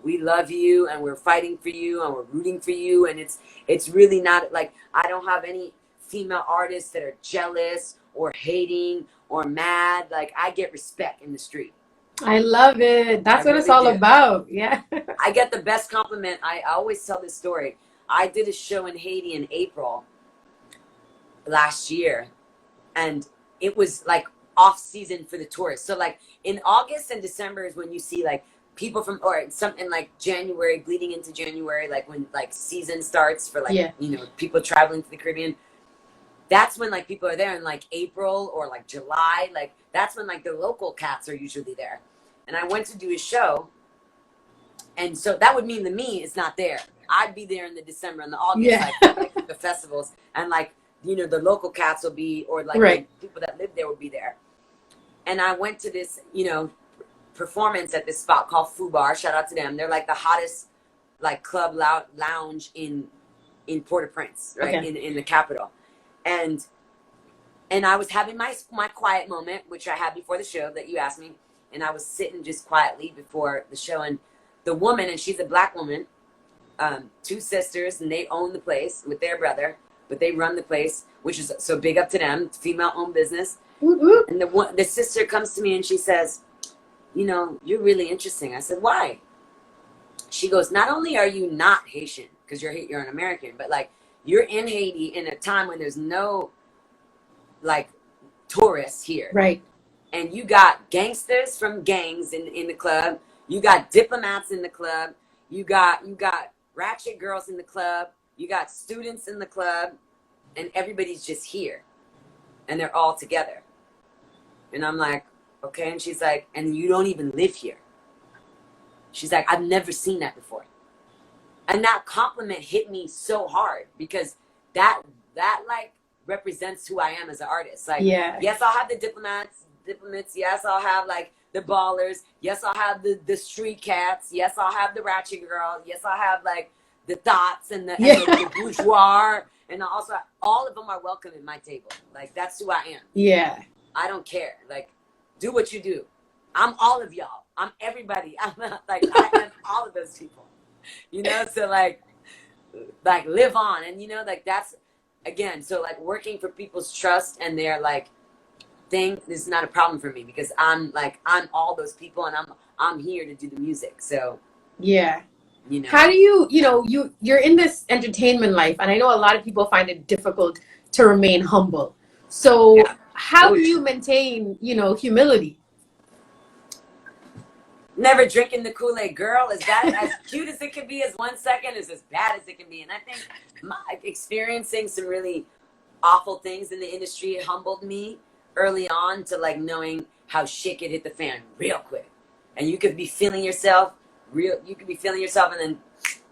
[SPEAKER 2] we love you and we're fighting for you and we're rooting for you. And it's really not like, I don't have any female artists that are jealous or hating or mad. Like, I get respect in the street.
[SPEAKER 1] I love it. That's what it's all about. Yeah.
[SPEAKER 2] I get the best compliment. I always tell this story. I did a show in Haiti in April last year, and it was like off season for the tourists. So, like, in August and December is when you see, like, people from, or something like January, bleeding into January, like when, like, season starts for, like, people traveling to the Caribbean. That's when, like, people are there. In, like, April or, like, July, like, that's when, like, the local cats are usually there. And I went to do a show, and so that would mean the me is not there. I'd be there in the December and the August, like the festivals, and, like, the local cats will be, or, like, the people that live there would be there. And I went to this, performance at this spot called Foo Bar. Shout out to them. They're, like, the hottest, like, club lounge in Port-au-Prince, right? Okay. In the capital. And I was having my quiet moment, which I had before the show that you asked me. And I was sitting just quietly before the show. And the woman, and she's a black woman, two sisters, and they own the place with their brother, but they run the place, which is, so big up to them, female-owned business. Mm-hmm. And the sister comes to me and she says, you're really interesting. I said, why? She goes, not only are you not Haitian, because you're an American, but, like, you're in Haiti in a time when there's no, like, tourists here.
[SPEAKER 1] Right.
[SPEAKER 2] And you got gangsters from gangs in the club. You got diplomats in the club. You got ratchet girls in the club. You got students in the club. And everybody's just here. And they're all together. And I'm like, okay. And she's like, and you don't even live here. She's like, I've never seen that before. And that compliment hit me so hard, because that like represents who I am as an artist. Like, yes, I'll have the diplomats. Yes, I'll have, like, the ballers. Yes, I'll have the street cats. Yes, I'll have the ratchet girls. Yes, I'll have, like, the thoughts and the bourgeois. And also, all of them are welcome at my table. Like, that's who I am.
[SPEAKER 1] Yeah.
[SPEAKER 2] I don't care. Like, do what you do. I'm all of y'all. I'm everybody. I'm not, like, I am all of those people, you know? So like live on. And, you know, like that's, again, so like working for people's trust and their like thing is not a problem for me, because I'm all those people, and I'm here to do the music. So,
[SPEAKER 1] Yeah.
[SPEAKER 2] you know.
[SPEAKER 1] How do you're in this entertainment life, and I know a lot of people find it difficult to remain humble. So
[SPEAKER 2] Yeah.
[SPEAKER 1] how do you maintain, humility?
[SPEAKER 2] Never drinking the Kool-Aid, girl. Is that as cute as it can be as 1 second is as bad as it can be? And I think experiencing some really awful things in the industry humbled me early on to like knowing how shit could hit the fan real quick. And you could be feeling yourself and then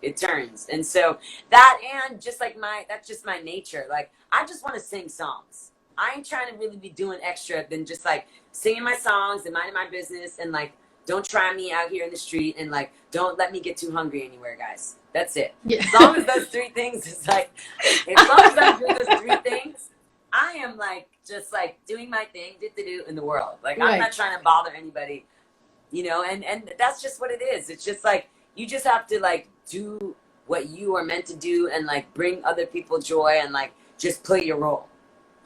[SPEAKER 2] it turns. And so that, and just like that's just my nature. Like, I just want to sing songs. I ain't trying to really be doing extra than just like singing my songs and minding my business, and like, don't try me out here in the street, and like, don't let me get too hungry anywhere, guys. That's it.
[SPEAKER 1] Yeah.
[SPEAKER 2] As long as those three things is like, as long as I'm doing those three things, I am like, just like doing my thing, do in the world. Like,
[SPEAKER 1] Right.
[SPEAKER 2] I'm not trying to bother anybody, you know, and that's just what it is. It's just like, you just have to like do what you are meant to do, and like bring other people joy, and like just play your role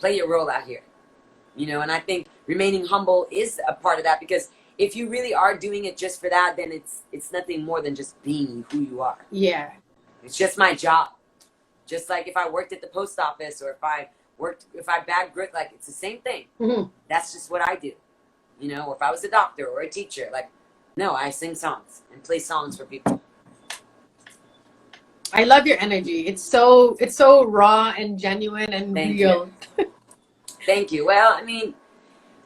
[SPEAKER 2] out here, you know. And I think remaining humble is a part of that, because if you really are doing it just for that, then it's nothing more than just being who you are.
[SPEAKER 1] Yeah.
[SPEAKER 2] It's just my job. Just like if I worked at the post office, or if I bagged grit, like, it's the same thing.
[SPEAKER 1] Mm-hmm.
[SPEAKER 2] That's just what I do, you know. Or if I was a doctor or a teacher, like, no, I sing songs and play songs for people.
[SPEAKER 1] I love your energy. It's so raw and genuine and
[SPEAKER 2] Thank
[SPEAKER 1] real.
[SPEAKER 2] you. Thank you. Well, I mean,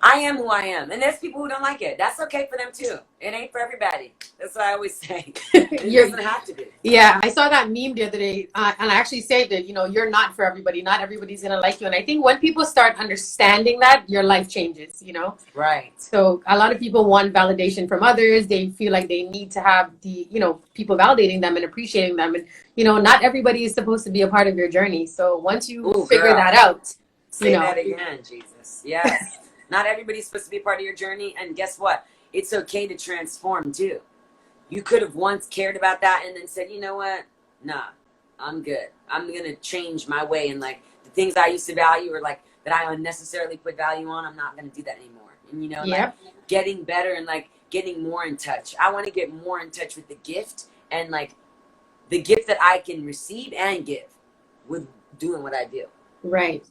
[SPEAKER 2] I am who I am, and there's people who don't like it. That's okay for them too. It ain't for everybody. That's what I always say. It doesn't have to be.
[SPEAKER 1] Yeah, I saw that meme the other day, and I actually saved it. You're not for everybody. Not everybody's gonna like you. And I think when people start understanding that, your life changes.
[SPEAKER 2] Right.
[SPEAKER 1] So a lot of people want validation from others. They feel like they need to have the people validating them and appreciating them. And not everybody is supposed to be a part of your journey. So once you figure that out,
[SPEAKER 2] say that again, Jesus. Yes. Not everybody's supposed to be a part of your journey. And guess what? It's okay to transform too. You could have once cared about that and then said, you know what? Nah, I'm good. I'm going to change my way. And like the things I used to value, or like that I unnecessarily put value on, I'm not going to do that anymore. And like getting better and like getting more in touch. I want to get more in touch with the gift, and like the gift that I can receive and give with doing what I do.
[SPEAKER 1] Right.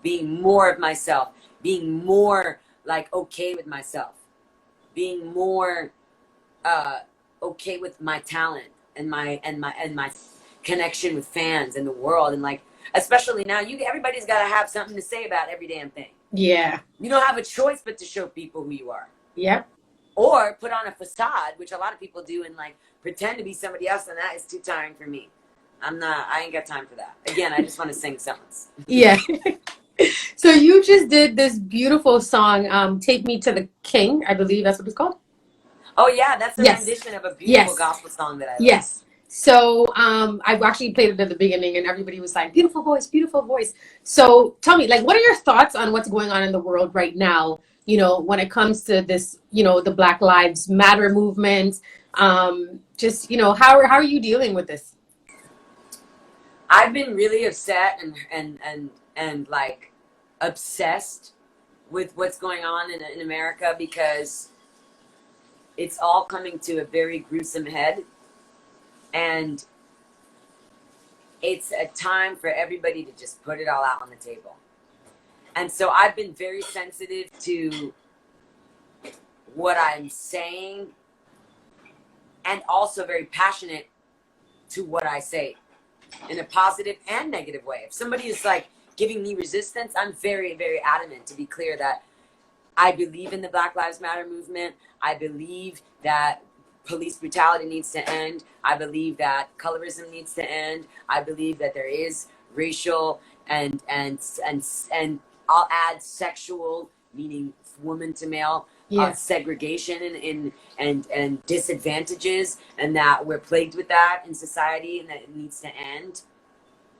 [SPEAKER 2] Being more of myself, being more like okay with myself, being more okay with my talent and my connection with fans and the world. And like, especially now, everybody's got to have something to say about every damn thing.
[SPEAKER 1] Yeah. You
[SPEAKER 2] don't have a choice but to show people who you are.
[SPEAKER 1] Yep.
[SPEAKER 2] Or put on a facade, which a lot of people do, and like pretend to be somebody else, and that is too tiring for me. I ain't got time for that. Again, I just want to sing songs.
[SPEAKER 1] Yeah. So you just did this beautiful song, Take Me to the King, I believe that's what it's called.
[SPEAKER 2] Oh yeah, that's a rendition of a beautiful gospel song that I love.
[SPEAKER 1] Yes. So I've actually played it at the beginning, and everybody was like, beautiful voice, beautiful voice. So tell me, like, what are your thoughts on what's going on in the world right now, when it comes to this, the Black Lives Matter movement? Just, how are you dealing with this?
[SPEAKER 2] I've been really upset and like obsessed with what's going on in America, because it's all coming to a very gruesome head, and it's a time for everybody to just put it all out on the table. And so I've been very sensitive to what I'm saying, and also very passionate to what I say, in a positive and negative way. If somebody is like giving me resistance, I'm very, very adamant to be clear that I believe in the Black Lives Matter movement. I believe that police brutality needs to end. I believe that colorism needs to end. I believe that there is racial and I'll add sexual, meaning woman to male, segregation and disadvantages, and that we're plagued with that in society, and that it needs to end,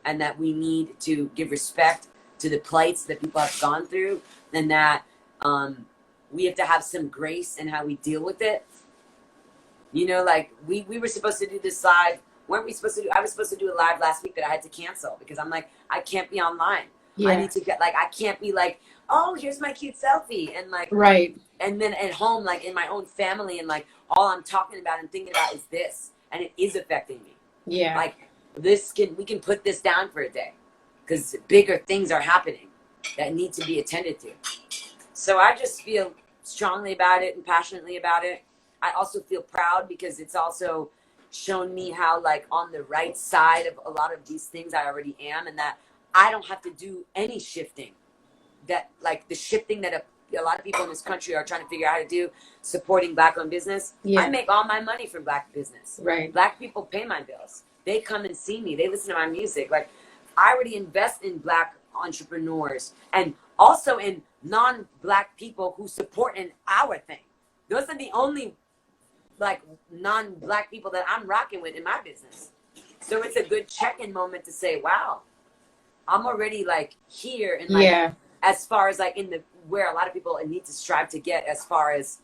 [SPEAKER 2] and that we need to give respect to the plights that people have gone through, and that we have to have some grace in how we deal with it. You know, like we were supposed to do this live. Weren't we supposed to do? I was supposed to do a live last week that I had to cancel because I'm like, I can't be online.
[SPEAKER 1] Yeah.
[SPEAKER 2] I need to get, like, I can't be like, oh, here's my cute selfie. And like,
[SPEAKER 1] Right.
[SPEAKER 2] And then at home, like in my own family, and like all I'm talking about and thinking about is this. And it is affecting me.
[SPEAKER 1] Yeah.
[SPEAKER 2] Like we can put this down for a day because bigger things are happening that need to be attended to. So I just feel strongly about it and passionately about it. I also feel proud because it's also shown me how, like, on the right side of a lot of these things I already am, and that I don't have to do any shifting. That, like, the shifting that a lot of people in this country are trying to figure out how to do, supporting Black-owned business.
[SPEAKER 1] Yeah.
[SPEAKER 2] I make all my money from Black business.
[SPEAKER 1] Right.
[SPEAKER 2] Black people pay my bills. They come and see me. They listen to my music. Like, I already invest in Black entrepreneurs and also in non-Black people who support in our thing. Those are the only, like, non-Black people that I'm rocking with in my business. So it's a good check-in moment to say, wow, I'm already, like, here in, like,
[SPEAKER 1] yeah.
[SPEAKER 2] as far as, like, in the where a lot of people need to strive to get, as far as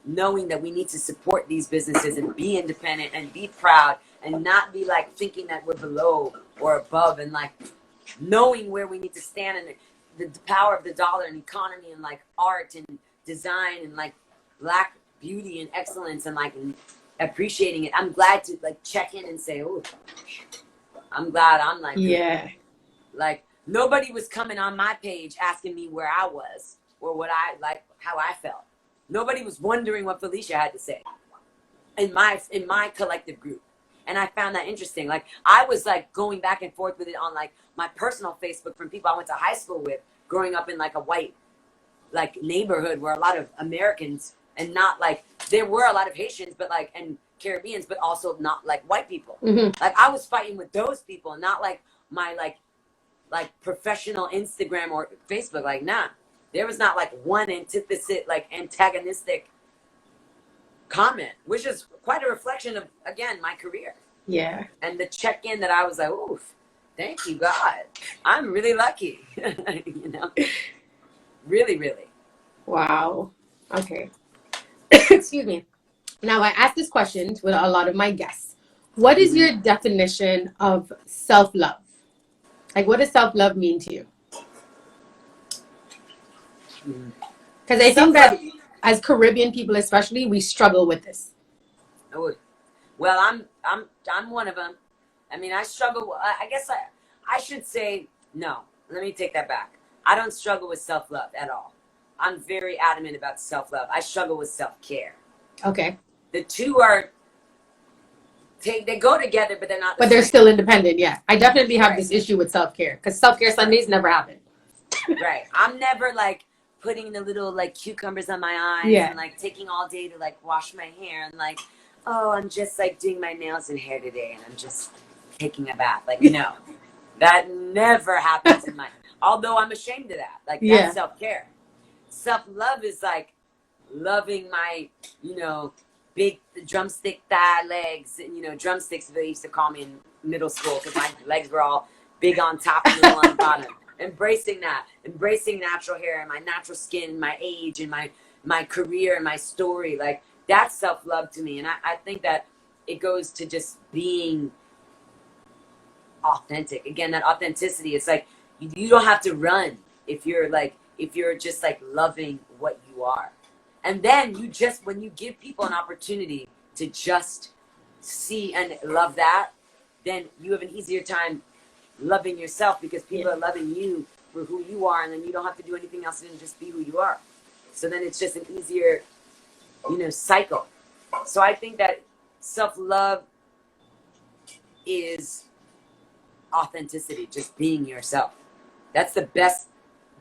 [SPEAKER 2] knowing that we need to support these businesses and be independent and be proud and not be, like, thinking that we're below or above, and, like, knowing where we need to stand, and the power of the dollar and economy and, like, art and design and, like, Black beauty and excellence and, like, appreciating it. I'm glad to, like, check in and say, oh, I'm glad I'm, like,
[SPEAKER 1] yeah,
[SPEAKER 2] like, nobody was coming on my page asking me where I was or what I, like, how I felt. Nobody was wondering what Felicia had to say in my collective group. And I found that interesting. Like, I was, like, going back and forth with it on, like, my personal Facebook from people I went to high school with, growing up in, like, a white, like, neighborhood where a lot of Americans, and not, like, there were a lot of Haitians, but, like, and Caribbeans, but also not, like, white people.
[SPEAKER 1] Mm-hmm.
[SPEAKER 2] Like, I was fighting with those people, not, like, my, like professional Instagram or Facebook. Like, nah, there was not, like, one antithesis, like, antagonistic comment, which is quite a reflection of, again, my career.
[SPEAKER 1] Yeah.
[SPEAKER 2] And the check-in that I was like, oof, thank you, God. I'm really lucky. You know? Really, really.
[SPEAKER 1] Wow. Okay. Excuse me. Now, I ask this question with a lot of my guests. What is your definition of self-love? Like, what does self-love mean to you? Because I think that as Caribbean people, especially, we struggle with this.
[SPEAKER 2] Well, I'm one of them. I mean, I struggle. I guess I should say, no, let me take that back. I don't struggle with self-love at all. I'm very adamant about self-love. I struggle with self-care.
[SPEAKER 1] Okay.
[SPEAKER 2] The two are, they go together, but they're not.
[SPEAKER 1] But they're still independent, yeah. I definitely have
[SPEAKER 2] Right.
[SPEAKER 1] this issue with self-care, because self-care Sundays never happen.
[SPEAKER 2] Right. I'm never, like, putting the little, like, cucumbers on my eyes,
[SPEAKER 1] Yeah.
[SPEAKER 2] and, like, taking all day to, like, wash my hair, and, like, oh, I'm just, like, doing my nails and hair today, and I'm just taking a bath. Like, no, that never happens in my, although I'm ashamed of that. Like, that's
[SPEAKER 1] Yeah.
[SPEAKER 2] self-care. Self-love is, like, loving my, you know, big drumstick thigh legs, and, you know, drumsticks, they used to call me in middle school because my legs were all big on top and little on the bottom. Embracing that, embracing natural hair and my natural skin, and my age and my career and my story. Like, that's self-love to me. And I think that it goes to just being authentic. Again, that authenticity, it's like, you don't have to run if you're just, like, loving what you are. And then when you give people an opportunity to just see and love that, then you have an easier time loving yourself, because people are loving you for who you are, and then you don't have to do anything else than just be who you are. So then it's just an easier, you know, cycle. So I think that self-love is authenticity, just being yourself. That's the best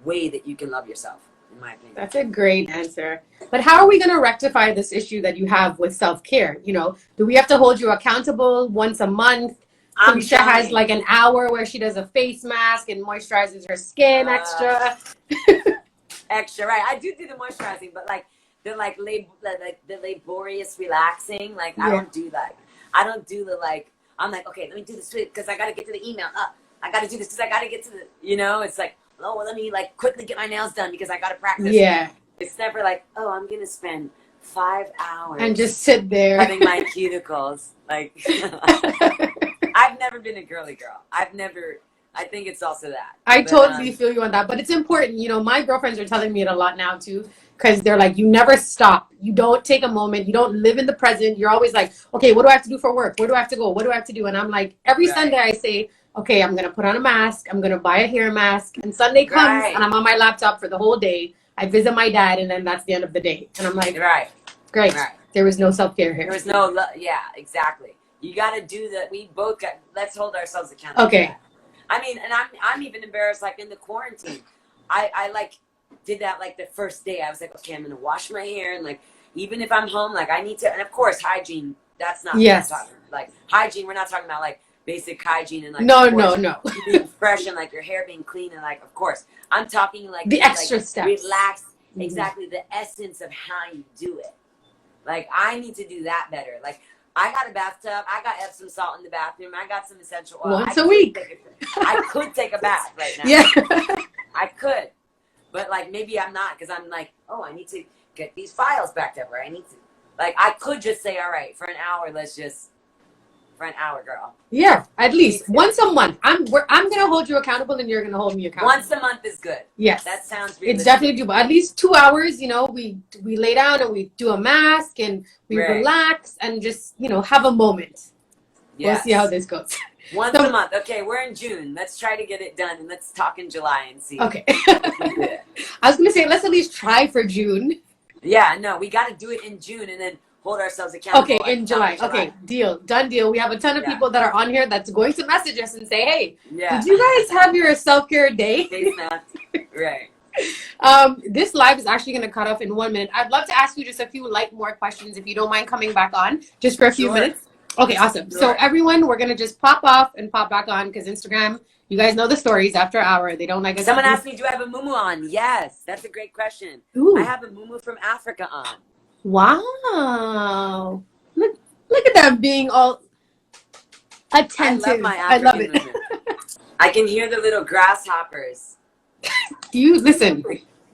[SPEAKER 2] way that you can love yourself, in my opinion.
[SPEAKER 1] That's a great answer. But how are we going to rectify this issue that you have with self-care? You know, do we have to hold you accountable once a month? Felicia has, like, an hour where she does a face mask and moisturizes her skin extra.
[SPEAKER 2] Extra, right. I do the moisturizing, but, like, the laborious relaxing, like, I don't do that. I don't do the, like, I'm like, okay, let me do this because I got to get to the email. I got to do this because I got to get to the, you know, it's like, oh, well, let me, like, quickly get my nails done because I got to practice.
[SPEAKER 1] Yeah.
[SPEAKER 2] It's never like, oh, I'm gonna spend 5 hours
[SPEAKER 1] And just sit there.
[SPEAKER 2] cutting my cuticles. Like, I've never been a girly girl. I think it's also that.
[SPEAKER 1] I
[SPEAKER 2] But,
[SPEAKER 1] totally feel you on that, but it's important. You know, my girlfriends are telling me it a lot now too, because they're like, you never stop. You don't take a moment. You don't live in the present. You're always like, okay, what do I have to do for work? Where do I have to go? What do I have to do? And I'm like, every Sunday I say, okay, I'm going to put on a mask. I'm going to buy a hair mask. And Sunday comes and I'm on my laptop for the whole day. I visit my dad and then that's the end of the day. And I'm like, great. There was no self-care here.
[SPEAKER 2] There was no, yeah, exactly. You got to do that. We both got, let's hold ourselves accountable.
[SPEAKER 1] Okay.
[SPEAKER 2] I mean, and I'm even embarrassed, like in the quarantine, I like did that like the first day. I was like, okay, I'm going to wash my hair. And like, even if I'm home, like I need to, and of course, hygiene, that's not,
[SPEAKER 1] yes.
[SPEAKER 2] Like hygiene, we're not talking about like basic hygiene and like,
[SPEAKER 1] no,
[SPEAKER 2] being fresh and like your hair being clean. And like, of course, I'm talking like
[SPEAKER 1] the extra
[SPEAKER 2] like,
[SPEAKER 1] steps.
[SPEAKER 2] Relax, exactly the essence of how you do it. Like, I need to do that better. Like, I got a bathtub. I got Epsom salt in the bathroom. I got some essential oil.
[SPEAKER 1] Once a week.
[SPEAKER 2] I could take a bath right now.
[SPEAKER 1] Yeah.
[SPEAKER 2] I could. But, like, maybe I'm not because I'm like, oh, I need to get these files backed up. Or I need to. Like, I could just say, all right, for an hour, for an hour, girl.
[SPEAKER 1] Yeah, at least once a month. I'm gonna hold you accountable, and you're gonna hold me accountable.
[SPEAKER 2] Once a month is good.
[SPEAKER 1] Yes,
[SPEAKER 2] that sounds.
[SPEAKER 1] It's definitely doable. At least 2 hours. You know, we lay down and we do a mask and we relax and just have a moment. Yes. We'll see how this goes.
[SPEAKER 2] Once a month. Okay, we're in June. Let's try to get it done, and let's talk in July and see.
[SPEAKER 1] Okay. I was gonna say let's at least try for June.
[SPEAKER 2] Yeah, no, we got to do it in June and then hold ourselves accountable.
[SPEAKER 1] Okay, in July. Okay, deal. Done deal. We have a ton of people that are on here that's going to message us and say, hey, did you guys have your self-care day?
[SPEAKER 2] Right.
[SPEAKER 1] This live is actually going to cut off in 1 minute. I'd love to ask you just a few more questions if you don't mind coming back on just for a few minutes. Okay, awesome. Sure. So everyone, we're going to just pop off and pop back on because Instagram, you guys know the stories after an hour. They don't like us.
[SPEAKER 2] Someone asked me, do I have a muumuu on? Yes, that's a great question.
[SPEAKER 1] Ooh.
[SPEAKER 2] I have a muumuu from Africa on.
[SPEAKER 1] Wow. Look at them being all attentive.
[SPEAKER 2] I love my African muumuu. I can hear the little grasshoppers.
[SPEAKER 1] Do you listen?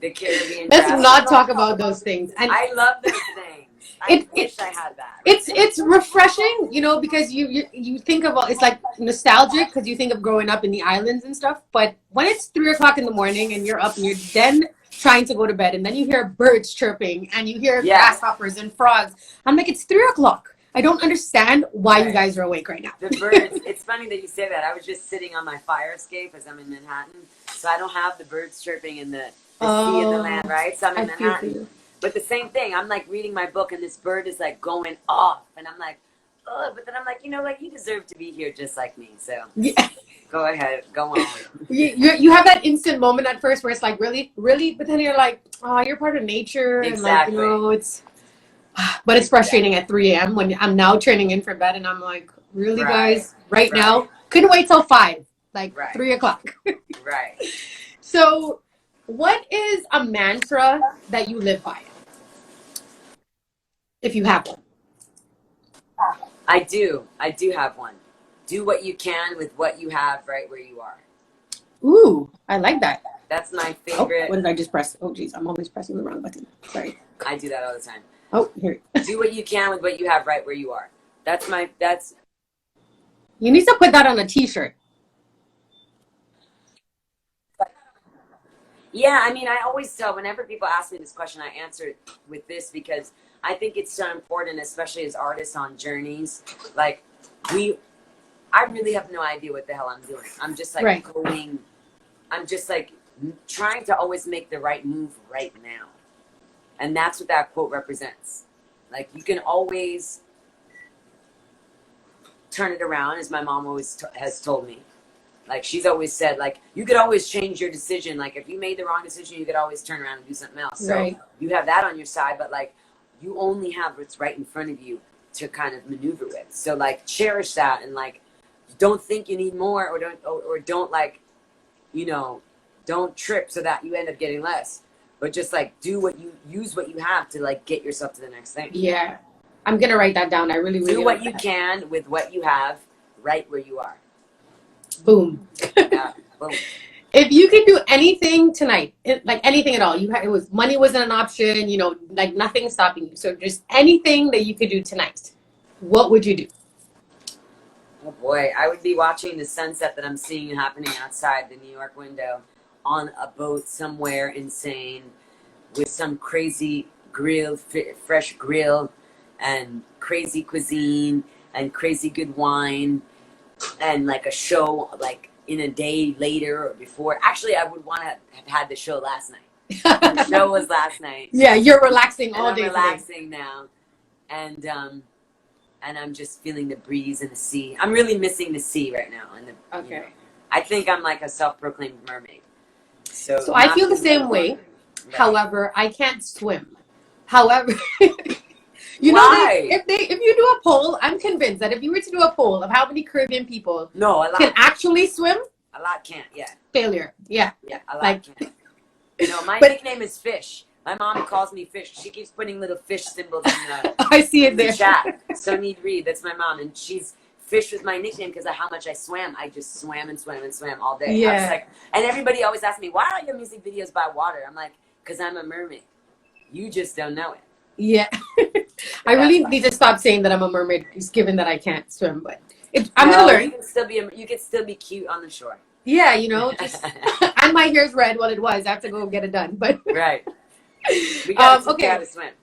[SPEAKER 2] The Caribbean.
[SPEAKER 1] Let's not talk about those things. And
[SPEAKER 2] I love those things. I wish I had that.
[SPEAKER 1] It's refreshing, because you think of it's like nostalgic because you think of growing up in the islands and stuff. But when it's 3 o'clock in the morning and you're up and you're then trying to go to bed and then you hear birds chirping and you hear grasshoppers and frogs, I'm like, it's 3 o'clock. I don't understand why you guys are awake right now.
[SPEAKER 2] The birds. It's funny that you say that. I was just sitting on my fire escape as I'm in Manhattan, so I don't have the birds chirping in the sea and the land, right? So I'm in Manhattan. But the same thing, I'm like reading my book and this bird is like going off and I'm like, oh, but then I'm like, you deserve to be here just like me. So go ahead, go on.
[SPEAKER 1] You have that instant moment at first where it's like, really? But then you're like, oh, you're part of nature.
[SPEAKER 2] Exactly.
[SPEAKER 1] And like, but it's frustrating at 3 a.m. when I'm now training in for bed and I'm like, really guys, right now? Couldn't wait till 5, like 3 o'clock.
[SPEAKER 2] Right.
[SPEAKER 1] So what is a mantra that you live by? If you have one.
[SPEAKER 2] I do have one. Do what you can with what you have right where you are.
[SPEAKER 1] Ooh, I like that.
[SPEAKER 2] That's my favorite.
[SPEAKER 1] Oh, what did I just press? Oh, geez, I'm always pressing the wrong button. Sorry.
[SPEAKER 2] I do that all the time.
[SPEAKER 1] Oh, here.
[SPEAKER 2] Do what you can with what you have right where you are.
[SPEAKER 1] You need to put that on a t-shirt.
[SPEAKER 2] Yeah, I mean, I always tell, whenever people ask me this question, I answer it with this because I think it's so important, especially as artists on journeys. Like, I really have no idea what the hell I'm doing. I'm just like going, I'm just like trying to always make the right move right now. And that's what that quote represents. Like, you can always turn it around, as my mom always has told me. Like, she's always said, like, you could always change your decision. Like, if you made the wrong decision, you could always turn around and do something else. So you have that on your side, but, like, you only have what's right in front of you to kind of maneuver with. So, like, cherish that and, like, don't think you need more or don't, like, don't trip so that you end up getting less. But just, like, use what you have to, like, get yourself to the next thing.
[SPEAKER 1] Yeah. I'm going to write that down. I really
[SPEAKER 2] do what you can with what you have right where you are.
[SPEAKER 1] Boom.
[SPEAKER 2] Yeah, boom.
[SPEAKER 1] If you could do anything tonight, like anything at all, it was money wasn't an option, you know, like nothing stopping you. So just anything that you could do tonight, what would you do?
[SPEAKER 2] Oh boy, I would be watching the sunset that I'm seeing happening outside the New York window on a boat somewhere insane with some crazy grill, fresh grill, and crazy cuisine and crazy good wine, and like a show like in a day later or before. Actually, I would want to have had the show last night. The show was last night.
[SPEAKER 1] Yeah, you're relaxing all
[SPEAKER 2] And
[SPEAKER 1] day.
[SPEAKER 2] I'm relaxing now, and I'm just feeling the breeze and the sea. I'm really missing the sea right now. And
[SPEAKER 1] Okay.
[SPEAKER 2] You know, I think I'm like a self-proclaimed mermaid.
[SPEAKER 1] So I feel the same way. Right. However, I can't swim. However, you know,
[SPEAKER 2] Why?
[SPEAKER 1] if you do a poll, I'm convinced that if you were to do a poll of how many Caribbean people can actually swim,
[SPEAKER 2] a lot can't. Yeah.
[SPEAKER 1] Failure. Yeah.
[SPEAKER 2] Yeah. A lot can't. You know, my nickname is Fish. My mom calls me Fish. She keeps putting little fish symbols in the
[SPEAKER 1] I see it there.
[SPEAKER 2] chat. Sonia Reed, that's my mom, and Fish was my nickname because of how much I swam. I just swam and swam and swam all day.
[SPEAKER 1] Yeah.
[SPEAKER 2] I was like, and everybody always asks me, why are your music videos by water? I'm like, because I'm a mermaid. You just don't know it.
[SPEAKER 1] Yeah. I really need to stop saying that I'm a mermaid, just given that I can't swim. But I'm gonna learn.
[SPEAKER 2] You can still be cute on the shore.
[SPEAKER 1] Yeah, you know, just and my hair's red. Well, it was. I have to go get it done. But
[SPEAKER 2] right. We gotta teach you how to swim.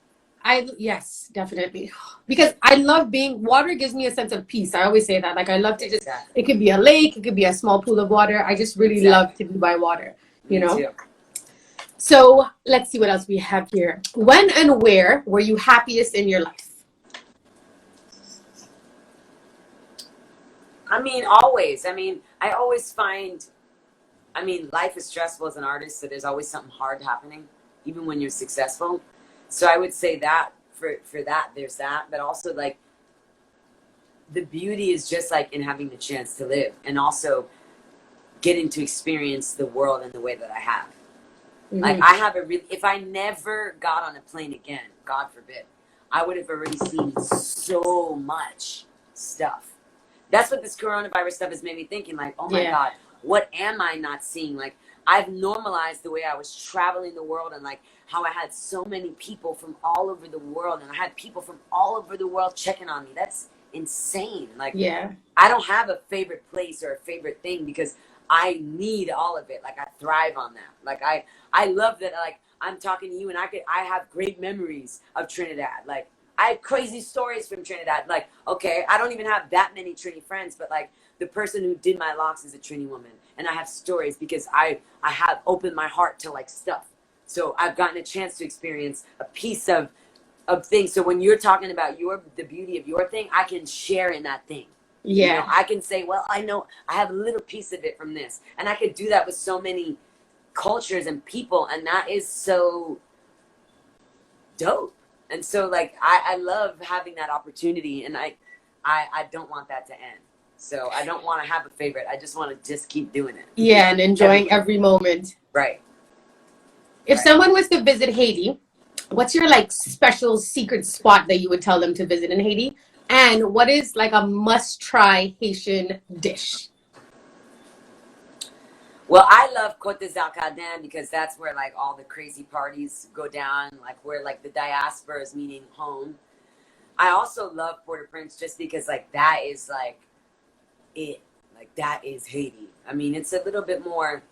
[SPEAKER 1] Yes, definitely. Because I love water gives me a sense of peace. I always say that. Like I love to just, it could be a lake, it could be a small pool of water. I just really love to be by water, you know?
[SPEAKER 2] Me too.
[SPEAKER 1] So let's see what else we have here. When and where were you happiest in your life?
[SPEAKER 2] I mean, always. I mean, I always find, life is stressful as an artist, so there's always something hard happening, even when you're successful. So I would say that for that, there's that. But also, like, the beauty is just, like, in having the chance to live and also getting to experience the world in the way that I have. Mm-hmm. Like, I have if I never got on a plane again, God forbid, I would have already seen so much stuff. That's what this coronavirus stuff has made me thinking, like, oh my God, what am I not seeing? Like, I've normalized the way I was traveling the world and like how I had so many people from all over the world and I had people from all over the world checking on me. That's insane. Like, I don't have a favorite place or a favorite thing because I need all of it. Like, I thrive on that. Like, I love that. Like, I'm talking to you and I have great memories of Trinidad. Like, I have crazy stories from Trinidad. Like, okay, I don't even have that many Trini friends, but like the person who did my locks is a Trini woman. And I have stories because I have opened my heart to like stuff. So I've gotten a chance to experience a piece of things. So when you're talking about the beauty of your thing, I can share in that thing.
[SPEAKER 1] Yeah.
[SPEAKER 2] You know, I can say, well, I know I have a little piece of it from this. And I could do that with so many cultures and people. And that is so dope. And so, like, I love having that opportunity, and I don't want that to end. So I don't want to have a favorite. I just want to just keep doing it.
[SPEAKER 1] Yeah, and enjoying every moment.
[SPEAKER 2] Right.
[SPEAKER 1] If someone was to visit Haiti, what's your, like, special secret spot that you would tell them to visit in Haiti? And what is, like, a must-try Haitian dish?
[SPEAKER 2] Well, I love Côte des Arcadins because that's where like all the crazy parties go down, like where like the diaspora is meeting home. I also love Port-au-Prince just because like that is like it, like that is Haiti. I mean, it's a little bit more,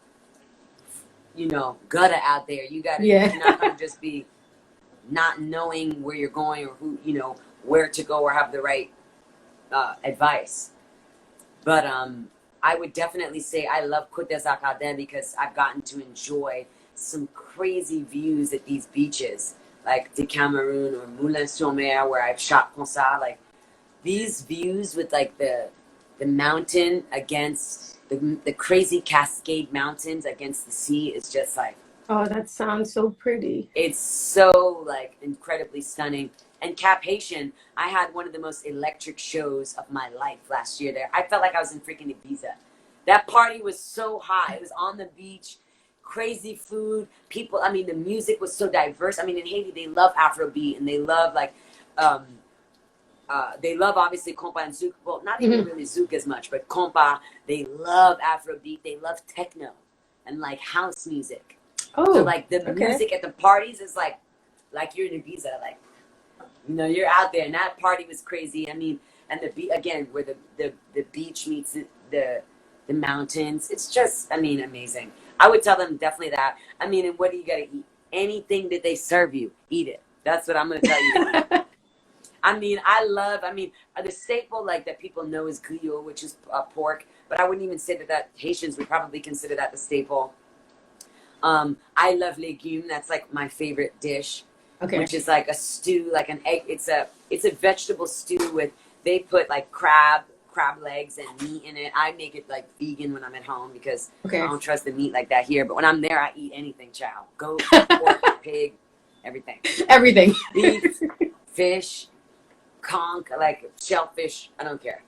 [SPEAKER 2] you know, gutter out there. You got to, you're not going to just be not knowing where you're going or who, you know, where to go or have the right advice. But I would definitely say I love Côte des Arcadins because I've gotten to enjoy some crazy views at these beaches, like the Cameroon or Moulins-sur-Mer, where I've shot concert. Like these views with like the mountain against the crazy Cascade Mountains against the sea is just like,
[SPEAKER 1] oh, that sounds so pretty.
[SPEAKER 2] It's so like incredibly stunning. And Cap Haitian, I had one of the most electric shows of my life last year there. I felt like I was in freaking Ibiza. That party was so hot. It was on the beach, crazy food, people. I mean, the music was so diverse. I mean, in Haiti, they love Afrobeat and they love like, they love obviously compa and zouk. Well, not even really zouk as much, but compa. They love Afrobeat. They love techno. and like house music.
[SPEAKER 1] Oh,
[SPEAKER 2] so like the
[SPEAKER 1] okay.
[SPEAKER 2] music at the parties is like you're in Ibiza, like, you know, you're out there, and that party was crazy. I mean, and again, where the beach meets the mountains, it's just, I mean, amazing. I would tell them definitely that. I mean, and what do you gotta eat? Anything that they serve you, eat it. That's what I'm gonna tell you. I mean, the staple like that people know is griot, which is pork, but I wouldn't even say that Haitians would probably consider that the staple. I love legume. That's like my favorite dish,
[SPEAKER 1] Okay.
[SPEAKER 2] which is like a stew, like an egg. It's a vegetable stew with, they put like crab legs and meat in it. I make it like vegan when I'm at home because
[SPEAKER 1] Okay.
[SPEAKER 2] I don't trust the meat like that here. But when I'm there, I eat anything, chow. Goat, pork, pig, everything.
[SPEAKER 1] Everything.
[SPEAKER 2] Beef, fish, conch, like shellfish. I don't care.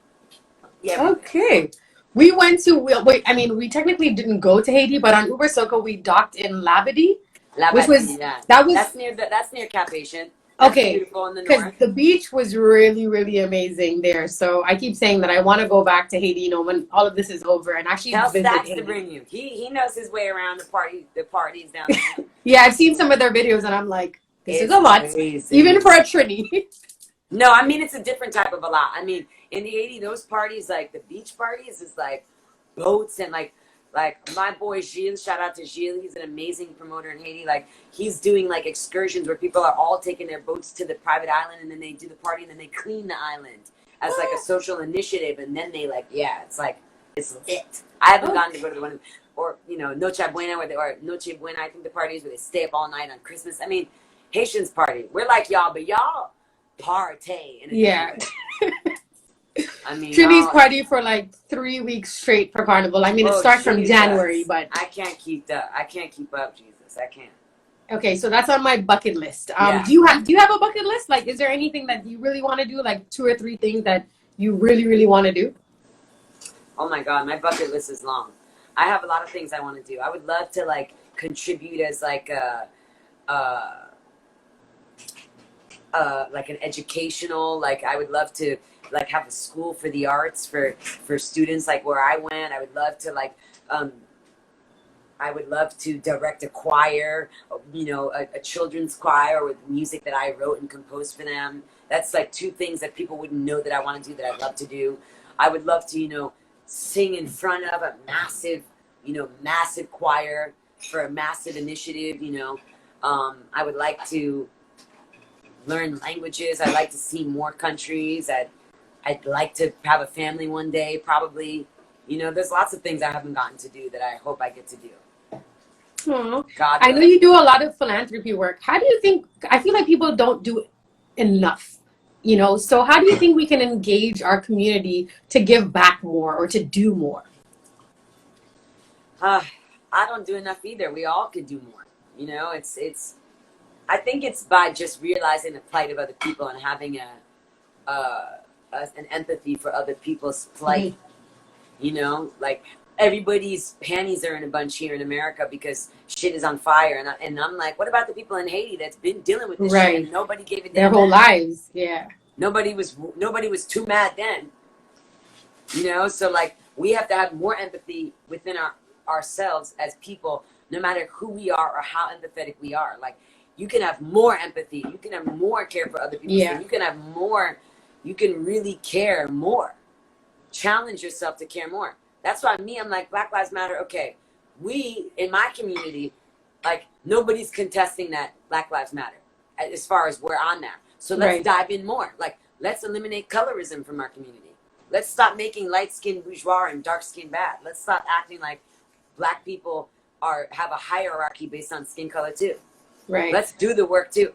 [SPEAKER 2] Yeah.
[SPEAKER 1] Okay. We went to, wait, I mean, we technically didn't go to Haiti, but on Uber Soco, we docked in Labadie, which was,
[SPEAKER 2] Yeah.
[SPEAKER 1] that was,
[SPEAKER 2] that's near Cap Haitian. That's
[SPEAKER 1] okay,
[SPEAKER 2] beautiful in the
[SPEAKER 1] because
[SPEAKER 2] north.
[SPEAKER 1] the beach was really, really amazing there. So I keep saying that I want to go back to Haiti, you know, when all of this is over and actually
[SPEAKER 2] Tell
[SPEAKER 1] visit
[SPEAKER 2] Stacks
[SPEAKER 1] Haiti.
[SPEAKER 2] to bring you. He knows his way around the parties down there.
[SPEAKER 1] Yeah, I've seen some of their videos and I'm like, this is
[SPEAKER 2] It's
[SPEAKER 1] a lot,
[SPEAKER 2] crazy.
[SPEAKER 1] even for a Trini.
[SPEAKER 2] No, I mean, it's a different type of a lot. I mean, in the 80s, those parties, like the beach parties, is like boats and like my boy Gilles, shout out to Gilles, he's an amazing promoter in Haiti. Like, he's doing like excursions where people are all taking their boats to the private island, and then they do the party, and then they clean the island as like a social initiative, and then they like, yeah, it's like, it's lit. I haven't gotten to go to the one, or, you know, Noche Buena, or Noche Buena, I think the parties where they stay up all night on Christmas. I mean, Haitians party. We're like y'all, but y'all partay in a
[SPEAKER 1] Yeah.
[SPEAKER 2] I mean,
[SPEAKER 1] Trini's party for like 3 weeks straight for Carnival. I mean, it starts from January, but
[SPEAKER 2] I can't keep up, Jesus. I can't.
[SPEAKER 1] Okay, so that's on my bucket list.
[SPEAKER 2] Yeah.
[SPEAKER 1] Do you have a bucket list? Like, is there anything that you really want to do? Like 2 or 3 things that you really, really want to do?
[SPEAKER 2] Oh my God, my bucket list is long. I have a lot of things I want to do. I would love to like contribute as like like an educational, like I would love to like have a school for the arts for students, like where I went. I would love to like I would love to direct a choir, you know, a children's choir with music that I wrote and composed for them. That's like 2 things that people wouldn't know that I want to do that I'd love to do. I would love to, you know, sing in front of a massive choir for a massive initiative, you know. I would like to learn languages. I'd like to see more countries. I'd like to have a family one day, probably. You know, there's lots of things I haven't gotten to do that I hope I get to do.
[SPEAKER 1] Aww.
[SPEAKER 2] God,
[SPEAKER 1] I know you do a lot of philanthropy work. How do you think, I feel like people don't do enough, you know, so how do you think we can engage our community to give back more or to do more?
[SPEAKER 2] I don't do enough either. We all could do more. You know, I think it's by just realizing the plight of other people and having an empathy for other people's plight. Mm-hmm. You know, like everybody's panties are in a bunch here in America because shit is on fire, and I'm like, what about the people in Haiti that's been dealing with this shit and nobody gave it
[SPEAKER 1] their whole lives? Yeah, nobody
[SPEAKER 2] was too mad then. You know, so like we have to have more empathy within ourselves as people, no matter who we are or how empathetic we are. Like, you can have more empathy, you can have more care for other people, so you can have more, you can really care more. Challenge yourself to care more. That's why I'm like, Black Lives Matter. Okay, we in my community, like, nobody's contesting that Black Lives Matter as far as where I'm at. So let's dive in more. Like, let's eliminate colorism from our community. Let's stop making light-skinned bourgeois and dark-skinned bad. Let's stop acting like Black people have a hierarchy based on skin color too. Right. Let's do the work too.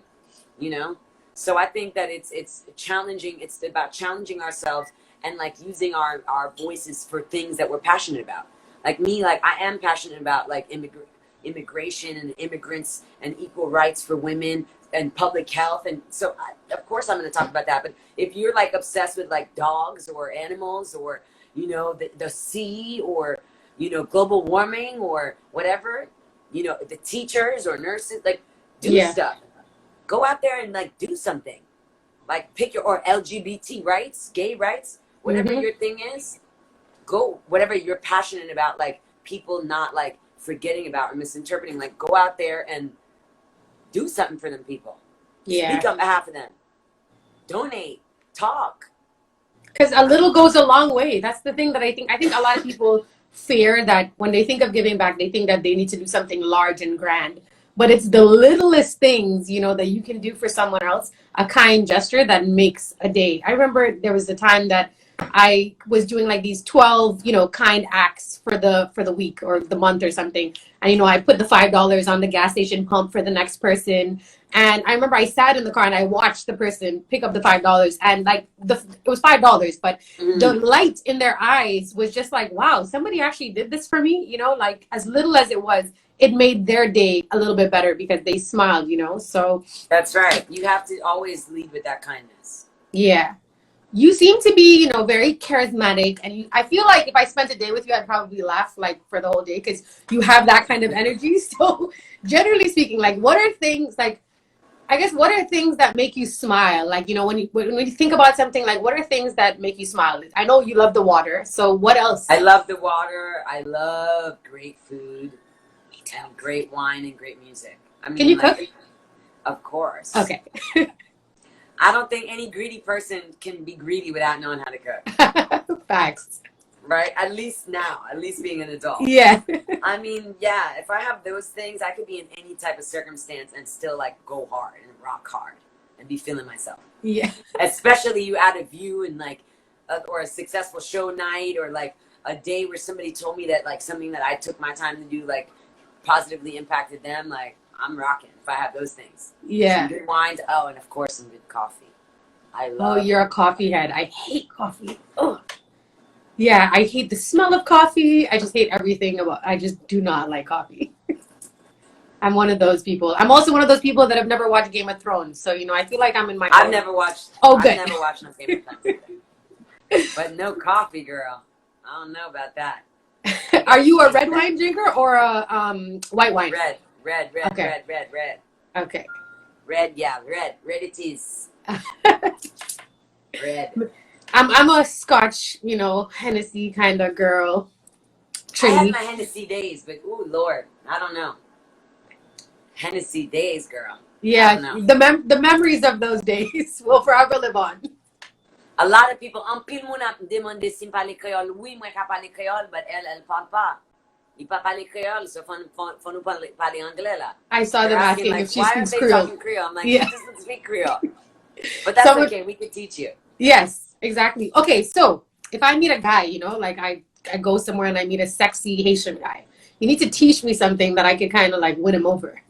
[SPEAKER 2] You know. So I think that it's challenging. It's about challenging ourselves and like using our voices for things that we're passionate about. Like me, like I am passionate about like immigration and immigrants and equal rights for women and public health. And so of course I'm going to talk about that. But if you're like obsessed with like dogs or animals or, you know, the sea or, you know, global warming or whatever, you know, the teachers or nurses, like do stuff. Go out there and like do something. Like pick or LGBT rights, gay rights, whatever your thing is. Go, whatever you're passionate about, like people not like forgetting about or misinterpreting. Like, go out there and do something for them people.
[SPEAKER 1] Yeah.
[SPEAKER 2] Speak on behalf of them. Donate. Talk.
[SPEAKER 1] Because a little goes a long way. That's the thing that I think a lot of people fear, that when they think of giving back, they think that they need to do something large and grand. But it's the littlest things, you know, that you can do for someone else, a kind gesture that makes a day. I remember there was a time that I was doing like these 12, you know, kind acts for the week or the month or something. And, you know, I put the $5 on the gas station pump for the next person. And I remember I sat in the car and I watched the person pick up the $5, and like it was $5, but the light in their eyes was just like, wow, somebody actually did this for me, you know, like as little as it was, it made their day a little bit better because they smiled, you know. So
[SPEAKER 2] that's right. You have to always lead with that kindness.
[SPEAKER 1] Yeah. You seem to be, you know, very charismatic, and I feel like if I spent a day with you, I'd probably laugh like for the whole day because you have that kind of energy. So generally speaking, like what are things like, I guess, what are things that make you smile? Like, you know, when you think about something, like what are things that make you smile? I know you love the water. So what else?
[SPEAKER 2] I love the water. I love great food and great wine and great music. I mean,
[SPEAKER 1] can you cook?
[SPEAKER 2] Of course.
[SPEAKER 1] Okay.
[SPEAKER 2] I don't think any greedy person can be greedy without knowing how to cook.
[SPEAKER 1] Facts.
[SPEAKER 2] Right? At least now, at least being an adult.
[SPEAKER 1] Yeah.
[SPEAKER 2] I mean, yeah, if I have those things, I could be in any type of circumstance and still like go hard and rock hard and be feeling myself.
[SPEAKER 1] Yeah.
[SPEAKER 2] Especially you add a view and like, or a successful show night, or like a day where somebody told me that like something that I took my time to do like positively impacted them. Like, I'm rocking if I have those things.
[SPEAKER 1] Yeah.
[SPEAKER 2] Some good wines. Oh, and of course some good coffee. I love.
[SPEAKER 1] Oh, you're a coffee head. I hate coffee. Ugh. Yeah, I hate the smell of coffee. I just hate everything about. I just do not like coffee. I'm one of those people. I'm also one of those people that have never watched Game of Thrones. So, you know, I feel like I'm in my.
[SPEAKER 2] I've never watched.
[SPEAKER 1] Oh, good.
[SPEAKER 2] I've never watched no Game of Thrones. But no coffee, girl. I don't know about that.
[SPEAKER 1] Are you a red wine drinker or a white wine?
[SPEAKER 2] Red.
[SPEAKER 1] Okay.
[SPEAKER 2] Red.
[SPEAKER 1] Okay.
[SPEAKER 2] Red, yeah, red it is. Red.
[SPEAKER 1] I'm a Scotch, you know, Hennessy kind of girl.
[SPEAKER 2] I had my Hennessy days, but ooh, Lord, I don't know. Hennessy days, girl.
[SPEAKER 1] Yeah, the memories of those days will forever live on.
[SPEAKER 2] A lot of people, en pile moun ap demande si m pale créole. Oui, mwen ka pale créole, but elle parle pas. Il pa pale créole, so faut nous parle anglais là.
[SPEAKER 1] I saw them asking
[SPEAKER 2] like,
[SPEAKER 1] if she
[SPEAKER 2] why
[SPEAKER 1] speaks
[SPEAKER 2] are they
[SPEAKER 1] Creole.
[SPEAKER 2] talking Creole? I'm like,
[SPEAKER 1] Yeah.
[SPEAKER 2] she doesn't speak Creole. But that's okay, we can teach you.
[SPEAKER 1] Yes, exactly. Okay, so if I meet a guy, you know, like I go somewhere and I meet a sexy Haitian guy, you need to teach me something that I could kind of like win him over.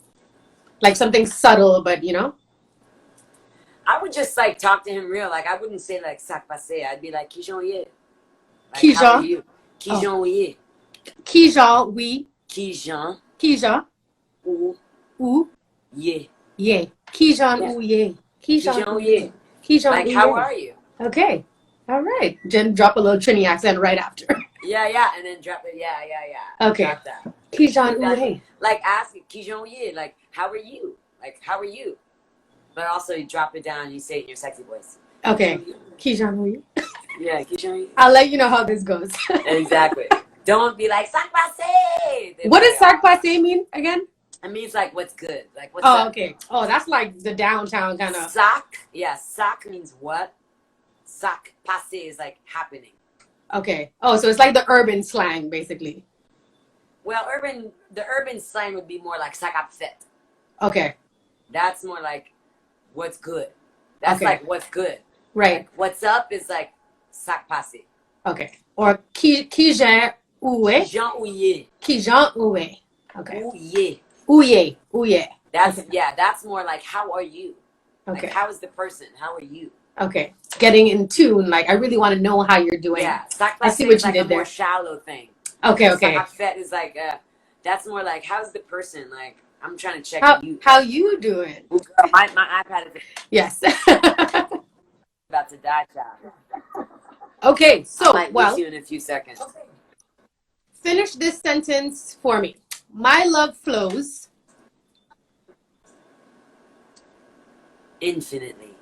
[SPEAKER 1] Like something subtle, but you know?
[SPEAKER 2] I would just like talk to him real. Like I wouldn't say like sac passé. I'd be like, Kijon ye. Like,
[SPEAKER 1] Kijon?
[SPEAKER 2] how are you? Kijon ye.
[SPEAKER 1] Kijon, oui.
[SPEAKER 2] Kijon.
[SPEAKER 1] Kijon.
[SPEAKER 2] Ou. Ye.
[SPEAKER 1] Ye. Kijon, ou ye.
[SPEAKER 2] Kijon ye.
[SPEAKER 1] Kijon,
[SPEAKER 2] like, how are you?
[SPEAKER 1] Okay. All right. Jen, drop a little Trini accent right after.
[SPEAKER 2] Yeah, and then drop it. Yeah.
[SPEAKER 1] Okay.
[SPEAKER 2] Drop that.
[SPEAKER 1] Kijon, ou ye.
[SPEAKER 2] Like ask it, Kijon ye. Like, how are you? Like, how are you? But also you drop it down and you say it in your sexy voice.
[SPEAKER 1] Okay. Kijon, ou ye.
[SPEAKER 2] Yeah, Kijon ye.
[SPEAKER 1] I'll let you know how this goes.
[SPEAKER 2] Exactly. Don't be like, sac passé.
[SPEAKER 1] What does sac passé mean again?
[SPEAKER 2] It means like what's good. Like what's up?
[SPEAKER 1] Okay. Oh, that's like the downtown kind of.
[SPEAKER 2] Sac. Yeah, sac means what? Sac passé is like happening.
[SPEAKER 1] Okay. Oh, so it's like the urban slang, basically.
[SPEAKER 2] Well, the urban slang would be more like sac à fête.
[SPEAKER 1] Okay.
[SPEAKER 2] That's more like what's good. That's like what's good.
[SPEAKER 1] Right.
[SPEAKER 2] Like, what's up is like sac passé.
[SPEAKER 1] Okay. Or Kijan oué.
[SPEAKER 2] Kijan ouye.
[SPEAKER 1] Kijan oué. Okay.
[SPEAKER 2] Ouye.
[SPEAKER 1] Ouye.
[SPEAKER 2] That's that's more like how are you?
[SPEAKER 1] Okay.
[SPEAKER 2] Like, how is the person? How are you?
[SPEAKER 1] Okay. Getting in tune. Like I really want to know how you're doing.
[SPEAKER 2] Yeah. Sac
[SPEAKER 1] I see
[SPEAKER 2] passé
[SPEAKER 1] what
[SPEAKER 2] is
[SPEAKER 1] you
[SPEAKER 2] like
[SPEAKER 1] did
[SPEAKER 2] a
[SPEAKER 1] there.
[SPEAKER 2] more shallow thing.
[SPEAKER 1] Okay.
[SPEAKER 2] Sac à fête is like that's more like how's the person? Like I'm trying to check you.
[SPEAKER 1] How you doing?
[SPEAKER 2] Ooh, girl, my iPad is
[SPEAKER 1] Yes.
[SPEAKER 2] about to die, child.
[SPEAKER 1] Okay. So
[SPEAKER 2] I might lose you in a few seconds.
[SPEAKER 1] Finish this sentence for me. My love flows
[SPEAKER 2] infinitely.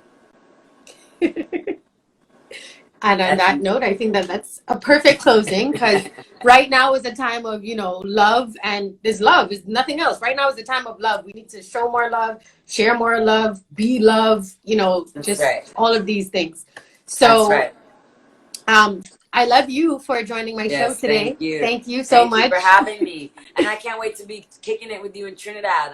[SPEAKER 1] And on that note, I think that that's a perfect closing, because right now is a time of, love, and this love is nothing else. Right now is the time of love. We need to show more love, share more love, be love,
[SPEAKER 2] That's
[SPEAKER 1] just
[SPEAKER 2] right.
[SPEAKER 1] all of these things.
[SPEAKER 2] That's
[SPEAKER 1] So,
[SPEAKER 2] right.
[SPEAKER 1] I love you for joining my show
[SPEAKER 2] Yes,
[SPEAKER 1] today.
[SPEAKER 2] thank you.
[SPEAKER 1] Thank you so
[SPEAKER 2] Thank you
[SPEAKER 1] much.
[SPEAKER 2] for having me. And I can't wait to be kicking it with you in Trinidad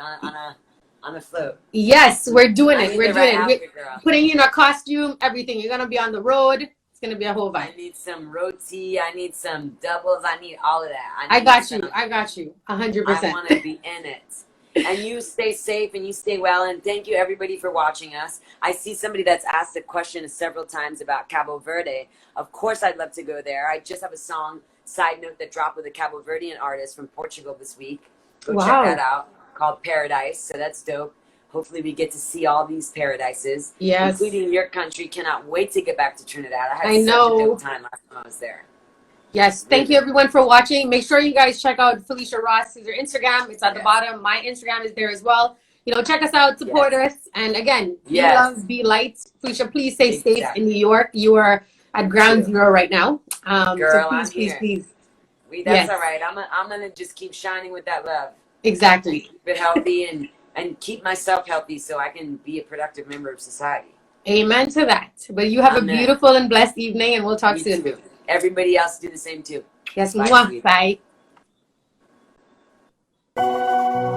[SPEAKER 2] on a float.
[SPEAKER 1] Yes, we're doing
[SPEAKER 2] I
[SPEAKER 1] it.
[SPEAKER 2] need
[SPEAKER 1] We're
[SPEAKER 2] the
[SPEAKER 1] doing
[SPEAKER 2] right
[SPEAKER 1] it. We're
[SPEAKER 2] outfit, girl.
[SPEAKER 1] putting you in a costume, everything. You're gonna be on the road. It's gonna be a whole vibe.
[SPEAKER 2] I need some roti. I need some doubles. I need all of that.
[SPEAKER 1] I got you. 100%.
[SPEAKER 2] I want to be in it. And you stay safe and you stay well. And thank you, everybody, for watching us. I see somebody that's asked a question several times about Cabo Verde. Of course, I'd love to go there. I just have a song, side note, that dropped with a Cabo Verdean artist from Portugal this week. Go check that out, called Paradise. So that's dope. Hopefully, we get to see all these paradises,
[SPEAKER 1] Yes,
[SPEAKER 2] including your country. Cannot wait to get back to Trinidad. I had such a dope time last time I was there.
[SPEAKER 1] Yes, thank you everyone for watching. Make sure you guys check out Phyllisia Ross' her Instagram. It's at the bottom. My Instagram is there as well. Check us out, support us. And again, be love, be light. Felicia, please stay safe in New York. You are at ground zero right now.
[SPEAKER 2] Girl,
[SPEAKER 1] so please.
[SPEAKER 2] That's all right. I'm gonna just keep shining with that love.
[SPEAKER 1] Exactly.
[SPEAKER 2] Keep it healthy and keep myself healthy so I can be a productive member of society.
[SPEAKER 1] Amen to that. But you have a beautiful and blessed evening, and we'll talk soon.
[SPEAKER 2] Too. Everybody else do the same too.
[SPEAKER 1] Yes, bye. Bye.